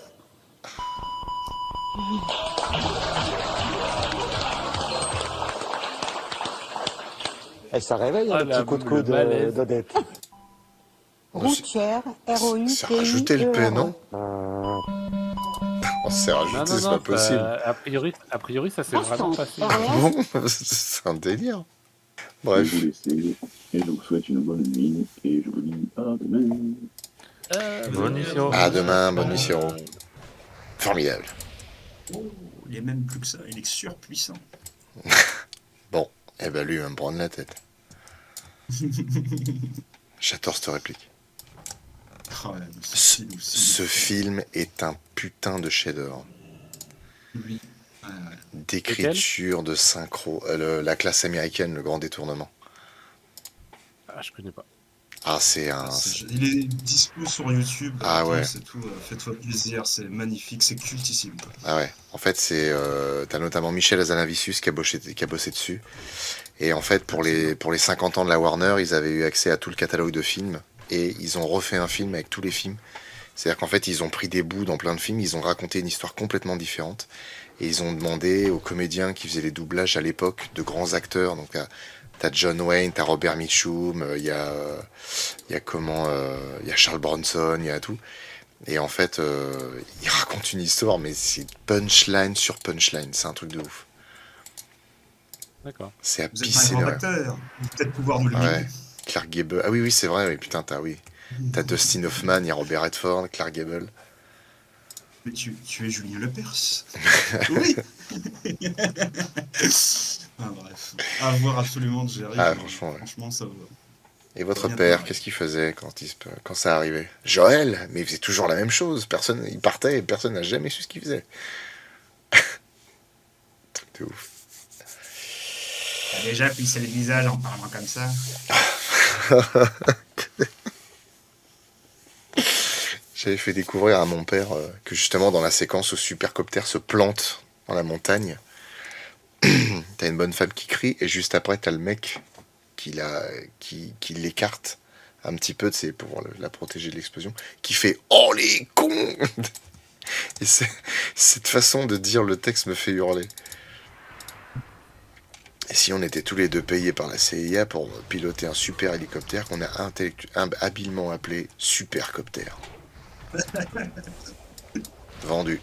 [SPEAKER 7] Et ça réveille
[SPEAKER 5] Ah,
[SPEAKER 7] un petit coup de coude
[SPEAKER 5] malaise.
[SPEAKER 7] d'Odette.
[SPEAKER 8] Routière,
[SPEAKER 2] C'est rajouter le P, non?
[SPEAKER 8] R-O-U-T-I-E-R-E.
[SPEAKER 2] Oh, c'est rajouté, c'est pas possible.
[SPEAKER 5] A priori, ça s'est vraiment passé.
[SPEAKER 2] Bon, c'est un délire. Bref.
[SPEAKER 1] Je vous laisse et je vous souhaite une bonne nuit et je vous dis à demain.
[SPEAKER 6] Bonne mission.
[SPEAKER 2] À demain, bonne mission. Formidable.
[SPEAKER 4] Il est même plus que ça, il est surpuissant.
[SPEAKER 2] Bon, eh ben lui, il va me prendre la tête. J'adore cette réplique.
[SPEAKER 4] Oh, ouais,
[SPEAKER 2] Ce film est un putain de chef-d'œuvre.
[SPEAKER 4] Oui. Ouais, ouais.
[SPEAKER 2] D'écriture, de synchro. La classe américaine, le grand détournement.
[SPEAKER 5] Ah, je connais pas.
[SPEAKER 2] Ah, c'est un.
[SPEAKER 4] Il est dispo sur YouTube.
[SPEAKER 2] Ah ouais.
[SPEAKER 4] C'est tout. Faites-toi plaisir, c'est magnifique, c'est cultissime. Quoi.
[SPEAKER 2] Ah ouais. En fait, c'est. T'as notamment Michel Hazanavicius qui a bossé dessus. Et en fait, pour les 50 ans de la Warner, ils avaient eu accès à tout le catalogue de films. Et ils ont refait un film avec tous les films. C'est-à-dire qu'en fait, ils ont pris des bouts dans plein de films, ils ont raconté une histoire complètement différente. Et ils ont demandé aux comédiens qui faisaient les doublages à l'époque, de grands acteurs, donc T'as John Wayne, t'as Robert Mitchum, il y a comment, il y a Charles Bronson, il y a tout. Et en fait, il raconte une histoire, mais c'est punchline sur punchline, c'est un truc de ouf.
[SPEAKER 5] D'accord.
[SPEAKER 2] C'est à
[SPEAKER 4] Vous êtes un
[SPEAKER 2] pisser de
[SPEAKER 4] grand
[SPEAKER 2] rire.
[SPEAKER 4] acteur. Vous peut-être pouvoir nous le
[SPEAKER 2] Ouais.
[SPEAKER 4] mimer.
[SPEAKER 2] Clark Gable. Ah oui, oui, c'est vrai, oui, putain, oui. T'as Dustin Hoffman, il y a Robert Redford, Clark Gable.
[SPEAKER 4] Mais tu es Julien Lepers. Oui. Ah, bref. À voir absolument, Jerry.
[SPEAKER 2] Ah, franchement, ouais.
[SPEAKER 4] Franchement, ça va.
[SPEAKER 2] Et votre
[SPEAKER 4] Rien
[SPEAKER 2] père,
[SPEAKER 4] pareil.
[SPEAKER 2] qu'est-ce qu'il faisait quand ça arrivait? Joël, mais il faisait toujours la même chose. Personne, il partait et personne n'a jamais su ce qu'il faisait. Truc de ouf.
[SPEAKER 4] T'as déjà plissé le visage en parlant comme ça.
[SPEAKER 2] J'avais fait découvrir à mon père que justement dans la séquence où Supercopter se plante dans la montagne, t'as une bonne femme qui crie et juste après t'as le mec qui l'écarte un petit peu, c'est pour la protéger de l'explosion, qui fait "Oh les cons!" Et cette façon de dire le texte me fait hurler. Et si on était tous les deux payés par la CIA pour piloter un super hélicoptère qu'on a habilement appelé Supercopter. Vendu.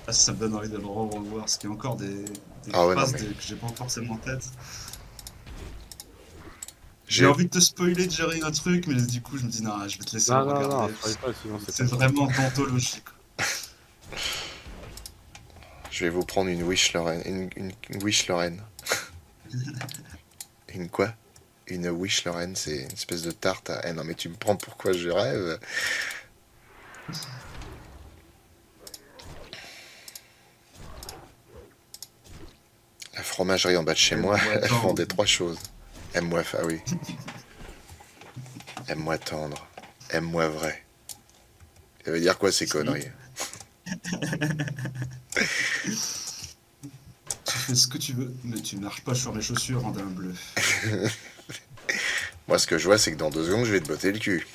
[SPEAKER 4] Ah, ça me donne envie de le revoir, parce qu'il y a encore des
[SPEAKER 2] Ah ouais, non,
[SPEAKER 4] phrases
[SPEAKER 2] mais-
[SPEAKER 4] que j'ai pas forcément en tête.
[SPEAKER 2] J'ai
[SPEAKER 4] J'ai envie de te spoiler, Jerry, un truc, mais du coup, je me dis, non, je vais te laisser
[SPEAKER 5] Non,
[SPEAKER 4] le
[SPEAKER 5] non,
[SPEAKER 4] regarder.
[SPEAKER 5] non, spoil pas, sinon c'est
[SPEAKER 4] C'est
[SPEAKER 5] pas
[SPEAKER 4] vraiment anthologique.
[SPEAKER 2] Je vais vous prendre une Wish Lorraine. Une Wish Lorraine. Une quoi? Une Wish Lorraine, c'est une espèce de tarte à... Eh non mais tu me prends pourquoi je rêve. La fromagerie en bas de chez moi, elle vendait 3 choses. Aime-moi, ah oui. Aime-moi tendre. Aime-moi vrai. Ça veut dire quoi ces conneries?
[SPEAKER 4] Tu fais ce que tu veux, mais tu marches pas sur mes chaussures en d'un bleu.
[SPEAKER 2] Moi ce que je vois c'est que dans 2 secondes je vais te botter le cul.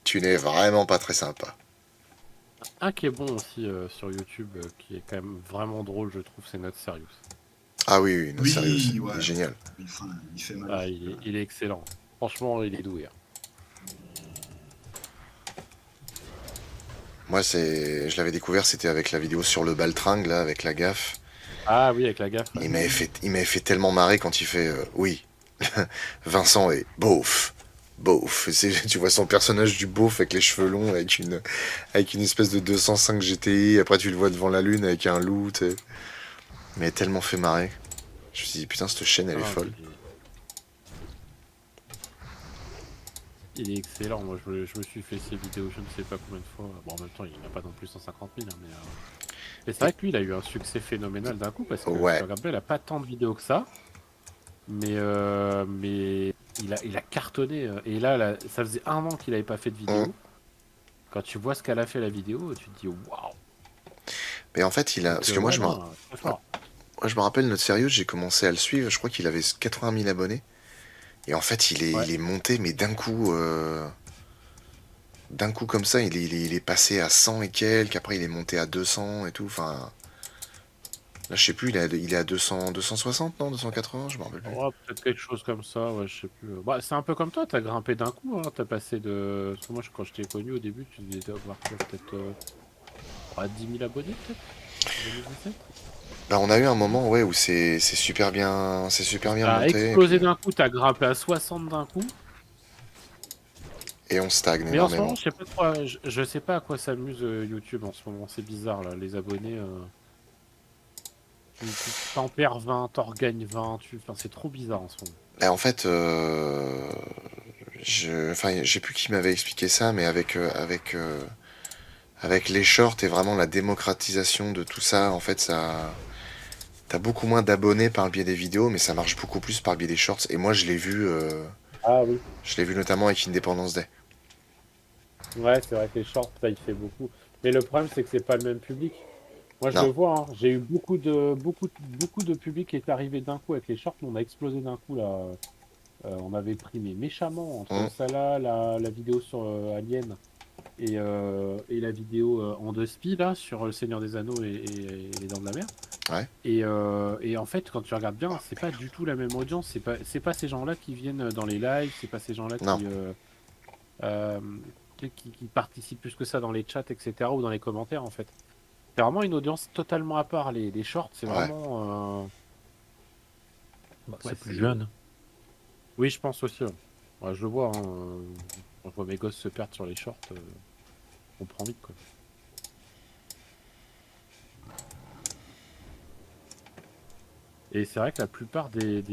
[SPEAKER 2] Tu n'es vraiment pas très sympa.
[SPEAKER 5] Un qui est bon aussi sur YouTube, qui est quand même vraiment drôle, je trouve, c'est Not Serious.
[SPEAKER 2] Ah oui, oui, non,
[SPEAKER 4] Oui,
[SPEAKER 2] sérieux, il
[SPEAKER 4] ouais.
[SPEAKER 2] est génial.
[SPEAKER 4] Il fait mal.
[SPEAKER 5] Ah, il est excellent. Franchement, il est doué.
[SPEAKER 2] Moi, je l'avais découvert, c'était avec la vidéo sur le baltringue, là, avec la gaffe.
[SPEAKER 5] Ah oui, avec la gaffe.
[SPEAKER 2] Il m'avait fait tellement marrer quand il fait oui. Vincent est beauf. Beauf. Tu vois son personnage du beauf avec les cheveux longs, avec une espèce de 205 GTI. Après, tu le vois devant la lune avec un loup. T'sais. Il m'avait tellement fait marrer. Je me suis dit, putain, cette chaîne, elle est folle.
[SPEAKER 5] Il est excellent. Moi, je me suis fait ses vidéos, je ne sais pas combien de fois. Bon, en même temps, il n'a pas non plus 150 000. Hein, mais et c'est vrai que lui, il a eu un succès phénoménal d'un coup parce que
[SPEAKER 2] Ouais.
[SPEAKER 5] tu regardes bien, il n'a pas tant de vidéos que ça. Mais il a cartonné. Et là, ça faisait 1 an qu'il n'avait pas fait de vidéo. Quand tu vois ce qu'elle a fait la vidéo, tu te dis waouh.
[SPEAKER 2] Mais en fait, il a. Parce que moi, je me rappelle, notre sérieux, j'ai commencé à le suivre. Je crois qu'il avait 80 000 abonnés. Et en fait, il est monté, mais d'un coup comme ça, il est passé à 100 et quelques. Après, il est monté à 200 et tout. Enfin, là, je sais plus, il est à 200, 260, non, 280, je me rappelle plus.
[SPEAKER 5] Ouais, peut-être quelque chose comme ça, ouais, je sais plus. Bah, c'est un peu comme toi, t'as grimpé d'un coup, hein, t'as passé de... Parce que moi, quand je t'ai connu au début, tu devais avoir quoi, peut-être 10 000 abonnés, peut-être 2017.
[SPEAKER 2] Bah, on a eu un moment, ouais, où c'est super bien
[SPEAKER 5] T'as
[SPEAKER 2] monté.
[SPEAKER 5] explosé d'un coup, t'as grimpé à 60 d'un coup.
[SPEAKER 2] Et on stagne
[SPEAKER 5] Mais en ce
[SPEAKER 2] énormément.
[SPEAKER 5] moment, je sais pas quoi, je sais pas à quoi s'amuse YouTube en ce moment, c'est bizarre là, les abonnés. Tu t'en perds 20, t'en regagnes 20, enfin, c'est trop bizarre en ce moment.
[SPEAKER 2] Bah, en fait, j'ai plus qui m'avait expliqué ça, mais avec les shorts et vraiment la démocratisation de tout ça, en fait, t'as beaucoup moins d'abonnés par le biais des vidéos, mais ça marche beaucoup plus par le biais des shorts. Et moi, je l'ai vu.
[SPEAKER 5] Ah oui.
[SPEAKER 2] Je l'ai vu notamment avec Independence Day.
[SPEAKER 5] Ouais, c'est vrai que les shorts, ça, il fait beaucoup. Mais le problème, c'est que c'est pas le même public. Moi, je
[SPEAKER 2] Non.
[SPEAKER 5] le vois, hein. J'ai eu beaucoup de public qui est arrivé d'un coup avec les shorts, mais on a explosé d'un coup là. On avait pris mais méchamment entre ça là, la vidéo sur Alien et la vidéo en 2 spi là sur le Seigneur des Anneaux et les Dents de la Mer.
[SPEAKER 2] Ouais.
[SPEAKER 5] Et en fait, quand tu regardes bien, c'est pas du tout la même audience. C'est pas ces gens-là qui viennent dans les lives, c'est pas ces gens-là
[SPEAKER 2] Non.
[SPEAKER 5] euh, qui participent plus que ça dans les chats, etc. ou dans les commentaires en fait. C'est vraiment une audience totalement à part. Les shorts, c'est
[SPEAKER 2] Ouais.
[SPEAKER 5] vraiment.
[SPEAKER 6] Bah,
[SPEAKER 5] Ouais,
[SPEAKER 6] c'est plus
[SPEAKER 5] c'est-
[SPEAKER 6] jeune.
[SPEAKER 5] Oui, je pense aussi. Ouais, je le vois. Quand je vois mes gosses se perdre sur les shorts, on prend vite quoi. Et c'est vrai que la plupart des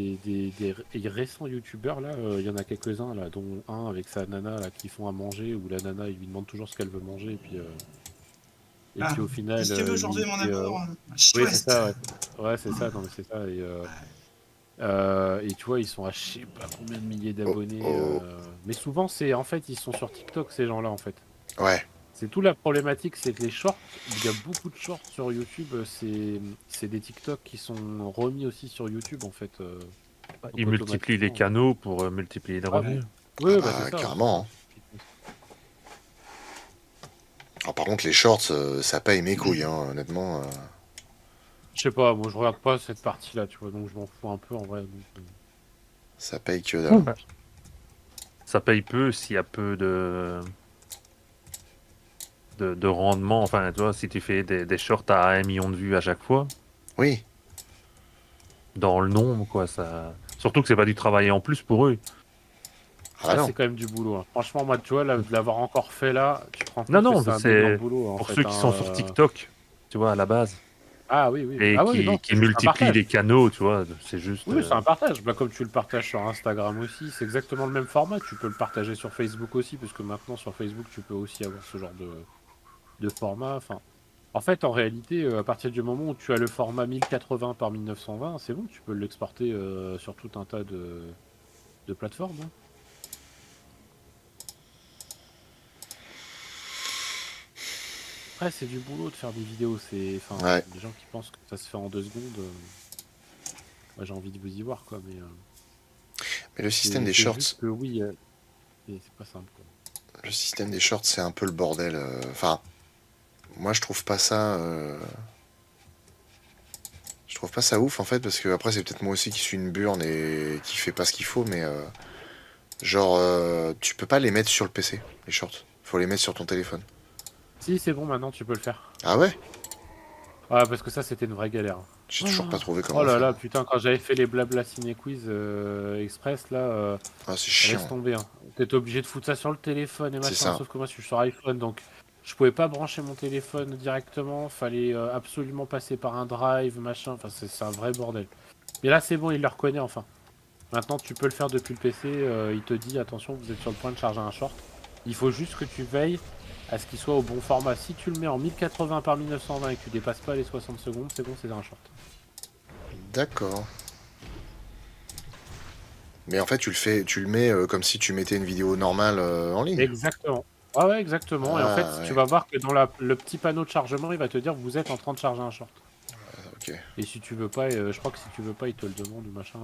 [SPEAKER 5] récents youtubeurs là, il y en a quelques-uns là, dont un avec sa nana là qui font à manger où la nana il lui demande toujours ce qu'elle veut manger et
[SPEAKER 4] Ah,
[SPEAKER 5] puis au final
[SPEAKER 4] qu'est-ce que tu veux
[SPEAKER 5] il
[SPEAKER 4] aujourd'hui,
[SPEAKER 5] lui
[SPEAKER 4] mon
[SPEAKER 5] dit,
[SPEAKER 4] amour?
[SPEAKER 5] oui c'est
[SPEAKER 4] Chouette.
[SPEAKER 5] ça ouais c'est ça non mais c'est ça et tu vois ils sont à je sais pas combien de milliers
[SPEAKER 2] Oh,
[SPEAKER 5] d'abonnés
[SPEAKER 2] oh.
[SPEAKER 5] mais souvent c'est en fait ils sont sur TikTok ces gens-là en fait.
[SPEAKER 2] Ouais.
[SPEAKER 5] C'est tout la problématique, c'est que les shorts, il y a beaucoup de shorts sur YouTube, c'est des TikTok qui sont remis aussi sur YouTube en fait.
[SPEAKER 6] Bah,
[SPEAKER 5] Donc
[SPEAKER 6] ils multiplient les
[SPEAKER 5] automatiquement.
[SPEAKER 6] canaux pour multiplier les
[SPEAKER 5] Ouais.
[SPEAKER 6] revenus.
[SPEAKER 5] Oui,
[SPEAKER 2] Ah
[SPEAKER 5] bah
[SPEAKER 2] bah,
[SPEAKER 5] c'est ça.
[SPEAKER 2] carrément, Alors, par contre, les shorts, ça paye mes couilles, hein, honnêtement.
[SPEAKER 5] Je sais pas, moi je regarde pas cette partie-là, tu vois, donc je m'en fous un peu en vrai.
[SPEAKER 2] Ça paye que dalle.
[SPEAKER 6] Ouais. Ça paye peu s'il y a peu de rendement. Enfin, tu vois, si tu fais des shorts à 1 million de vues à chaque fois,
[SPEAKER 2] Oui.
[SPEAKER 6] dans le nombre, quoi, ça. Surtout que c'est pas du travail en plus pour eux.
[SPEAKER 2] Ah bah
[SPEAKER 5] Ah,
[SPEAKER 2] non.
[SPEAKER 5] c'est quand même du boulot, hein. Franchement, moi, tu vois, là, de l'avoir encore fait là, tu te rends
[SPEAKER 6] Non,
[SPEAKER 5] compte que
[SPEAKER 6] non,
[SPEAKER 5] c'est un énorme
[SPEAKER 6] c'est
[SPEAKER 5] boulot en
[SPEAKER 6] pour
[SPEAKER 5] fait,
[SPEAKER 6] ceux qui sont sur TikTok, tu vois, à la base,
[SPEAKER 5] Ah oui, oui.
[SPEAKER 6] et
[SPEAKER 5] Ah oui, non,
[SPEAKER 6] qui
[SPEAKER 5] c'est juste un
[SPEAKER 6] multiplient les
[SPEAKER 5] partage.
[SPEAKER 6] canaux, tu vois, c'est juste.
[SPEAKER 5] Oui, c'est un partage. Bah, comme tu le partages sur Instagram aussi, c'est exactement le même format. Tu peux le partager sur Facebook aussi, parce que maintenant sur Facebook, tu peux aussi avoir ce genre de format. Enfin, en fait, en réalité, à partir du moment où tu as le format 1080 par 1920, c'est bon, tu peux l'exporter sur tout un tas de plateformes, hein. Après, c'est du boulot de faire des vidéos. Enfin,
[SPEAKER 2] Ouais.
[SPEAKER 5] les gens qui pensent que ça se fait en 2 secondes, moi j'ai envie de vous y voir, quoi. Mais
[SPEAKER 2] Mais le système des
[SPEAKER 5] c'est
[SPEAKER 2] shorts,
[SPEAKER 5] juste que oui, c'est pas simple, quoi.
[SPEAKER 2] le système des shorts, c'est un peu le bordel. Enfin, moi, je trouve pas ça. Je trouve pas ça ouf en fait, parce que après, c'est peut-être moi aussi qui suis une burne et qui fait pas ce qu'il faut, mais genre, tu peux pas les mettre sur le PC, les shorts. Faut les mettre sur ton téléphone.
[SPEAKER 5] Si, c'est bon, maintenant tu peux le faire.
[SPEAKER 2] Ah ouais?
[SPEAKER 5] Ah, parce que ça, c'était une vraie galère.
[SPEAKER 2] J'ai toujours pas trouvé
[SPEAKER 5] Oh
[SPEAKER 2] comment
[SPEAKER 5] là
[SPEAKER 2] faire.
[SPEAKER 5] là, putain, quand j'avais fait les blabla ciné quiz express, là,
[SPEAKER 2] Ah, c'est
[SPEAKER 5] laisse
[SPEAKER 2] chiant.
[SPEAKER 5] tomber, hein. T'étais obligé de foutre ça sur le téléphone et
[SPEAKER 2] C'est
[SPEAKER 5] machin,
[SPEAKER 2] ça.
[SPEAKER 5] sauf que moi, je suis sur iPhone, donc je pouvais pas brancher mon téléphone directement, fallait absolument passer par un drive, machin, enfin, c'est un vrai bordel. Mais là, c'est bon, il le reconnaît enfin. Maintenant, tu peux le faire depuis le PC, il te dit, attention, vous êtes sur le point de charger un short. Il faut juste que tu veilles à ce qu'il soit au bon format. Si tu le mets en 1080 par 1920 et que tu dépasses pas les 60 secondes, c'est bon, c'est un short.
[SPEAKER 2] D'accord. Mais en fait, tu le mets comme si tu mettais une vidéo normale en ligne.
[SPEAKER 5] Exactement. Ah ouais, exactement. Et en fait,
[SPEAKER 2] Ah
[SPEAKER 5] tu
[SPEAKER 2] ouais,
[SPEAKER 5] vas voir que dans le petit panneau de chargement, il va te dire vous êtes en train de charger un short.
[SPEAKER 2] ok.
[SPEAKER 5] Et si tu veux pas, je crois que si tu veux pas, il te le demande ou machin,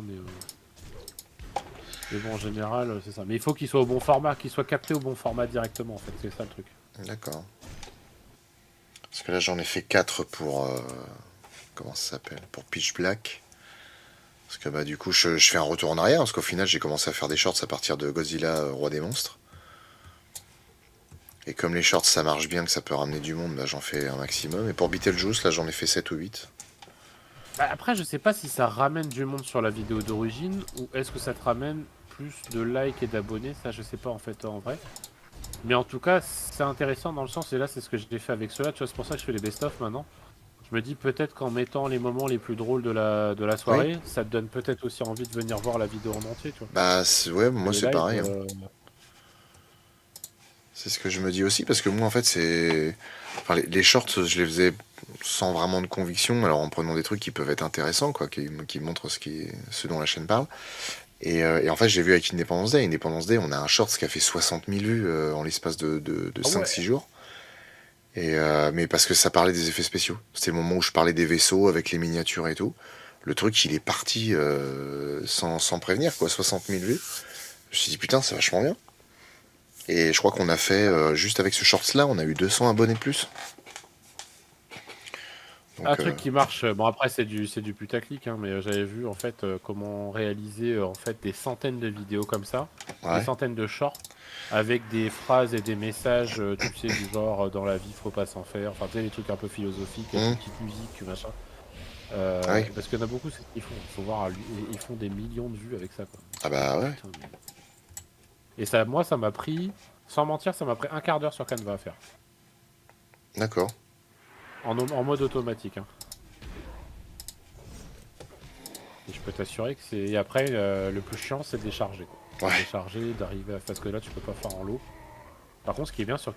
[SPEAKER 5] mais bon, en général, c'est ça. Mais il faut qu'il soit au bon format, qu'il soit capté au bon format directement, en fait. C'est ça le truc.
[SPEAKER 2] D'accord. Parce que là, j'en ai fait 4 pour. Comment ça s'appelle? Pour Pitch Black. Parce que bah, du coup, je fais un retour en arrière. Parce qu'au final, j'ai commencé à faire des shorts à partir de Godzilla, Roi des monstres. Et comme les shorts, ça marche bien, que ça peut ramener du monde, bah, j'en fais un maximum. Et pour Beetlejuice, là, j'en ai fait 7 ou 8.
[SPEAKER 5] Bah, après, je sais pas si ça ramène du monde sur la vidéo d'origine ou est-ce que ça te ramène plus de likes et d'abonnés. Ça, je sais pas en fait en vrai. Mais en tout cas, c'est intéressant dans le sens, et là, c'est ce que j'ai fait avec ceux-là. Tu vois, c'est pour ça que je fais les best-of maintenant. Je me dis peut-être qu'en mettant les moments les plus drôles de la soirée, ça te donne peut-être aussi envie de venir voir la vidéo en entier, tu vois.
[SPEAKER 2] Bah, ouais,
[SPEAKER 5] Que
[SPEAKER 2] moi,
[SPEAKER 5] les
[SPEAKER 2] c'est
[SPEAKER 5] lives,
[SPEAKER 2] pareil. Hein. C'est ce que je me dis aussi, parce que moi, en fait, c'est. Enfin, les shorts, je les faisais sans vraiment de conviction, alors en prenant des trucs qui peuvent être intéressants, quoi, qui montrent ce dont la chaîne parle. Et en fait, j'ai vu avec Independence Day. Independence Day, on a un short qui a fait 60 000 vues en l'espace de
[SPEAKER 5] Ah
[SPEAKER 2] 5-6
[SPEAKER 5] ouais.
[SPEAKER 2] jours. Mais parce que ça parlait des effets spéciaux. C'était le moment où je parlais des vaisseaux avec les miniatures et tout. Le truc, il est parti sans prévenir, quoi, 60 000 vues. Je me suis dit, putain, c'est vachement bien. Et je crois qu'on a fait, juste avec ce shorts-là, on a eu 200 abonnés de plus. Donc,
[SPEAKER 5] Un truc qui marche, bon après c'est du putaclic, hein, mais j'avais vu en fait comment réaliser en fait des centaines de vidéos comme ça,
[SPEAKER 2] ouais.
[SPEAKER 5] des centaines de shorts avec des phrases et des messages, tu sais, du genre dans la vie faut pas s'en faire, enfin tu sais les trucs un peu philosophiques, avec une petite musique, machin.
[SPEAKER 2] Ah oui.
[SPEAKER 5] Parce qu'il y en a beaucoup, c'est ce qu'ils font. Faut voir, ils font des millions de vues avec ça, quoi.
[SPEAKER 2] Ah bah ouais.
[SPEAKER 5] Putain, et ça, moi, ça m'a pris, sans mentir, ça m'a pris un quart d'heure sur Canva à faire.
[SPEAKER 2] D'accord.
[SPEAKER 5] En mode automatique. Hein. Et je peux t'assurer que c'est. Et après, le plus chiant, c'est de les charger. Quoi.
[SPEAKER 2] Ouais.
[SPEAKER 5] De les charger, d'arriver à. Parce que là, tu peux pas faire en lot. Par contre, ce qui est bien sur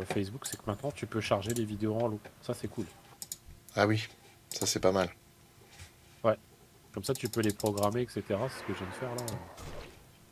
[SPEAKER 5] Facebook, c'est que maintenant, tu peux charger les vidéos en lot. Ça, c'est cool.
[SPEAKER 2] Ah oui, ça c'est pas mal.
[SPEAKER 5] Ouais. Comme ça, tu peux les programmer, etc. C'est ce que je viens de faire là.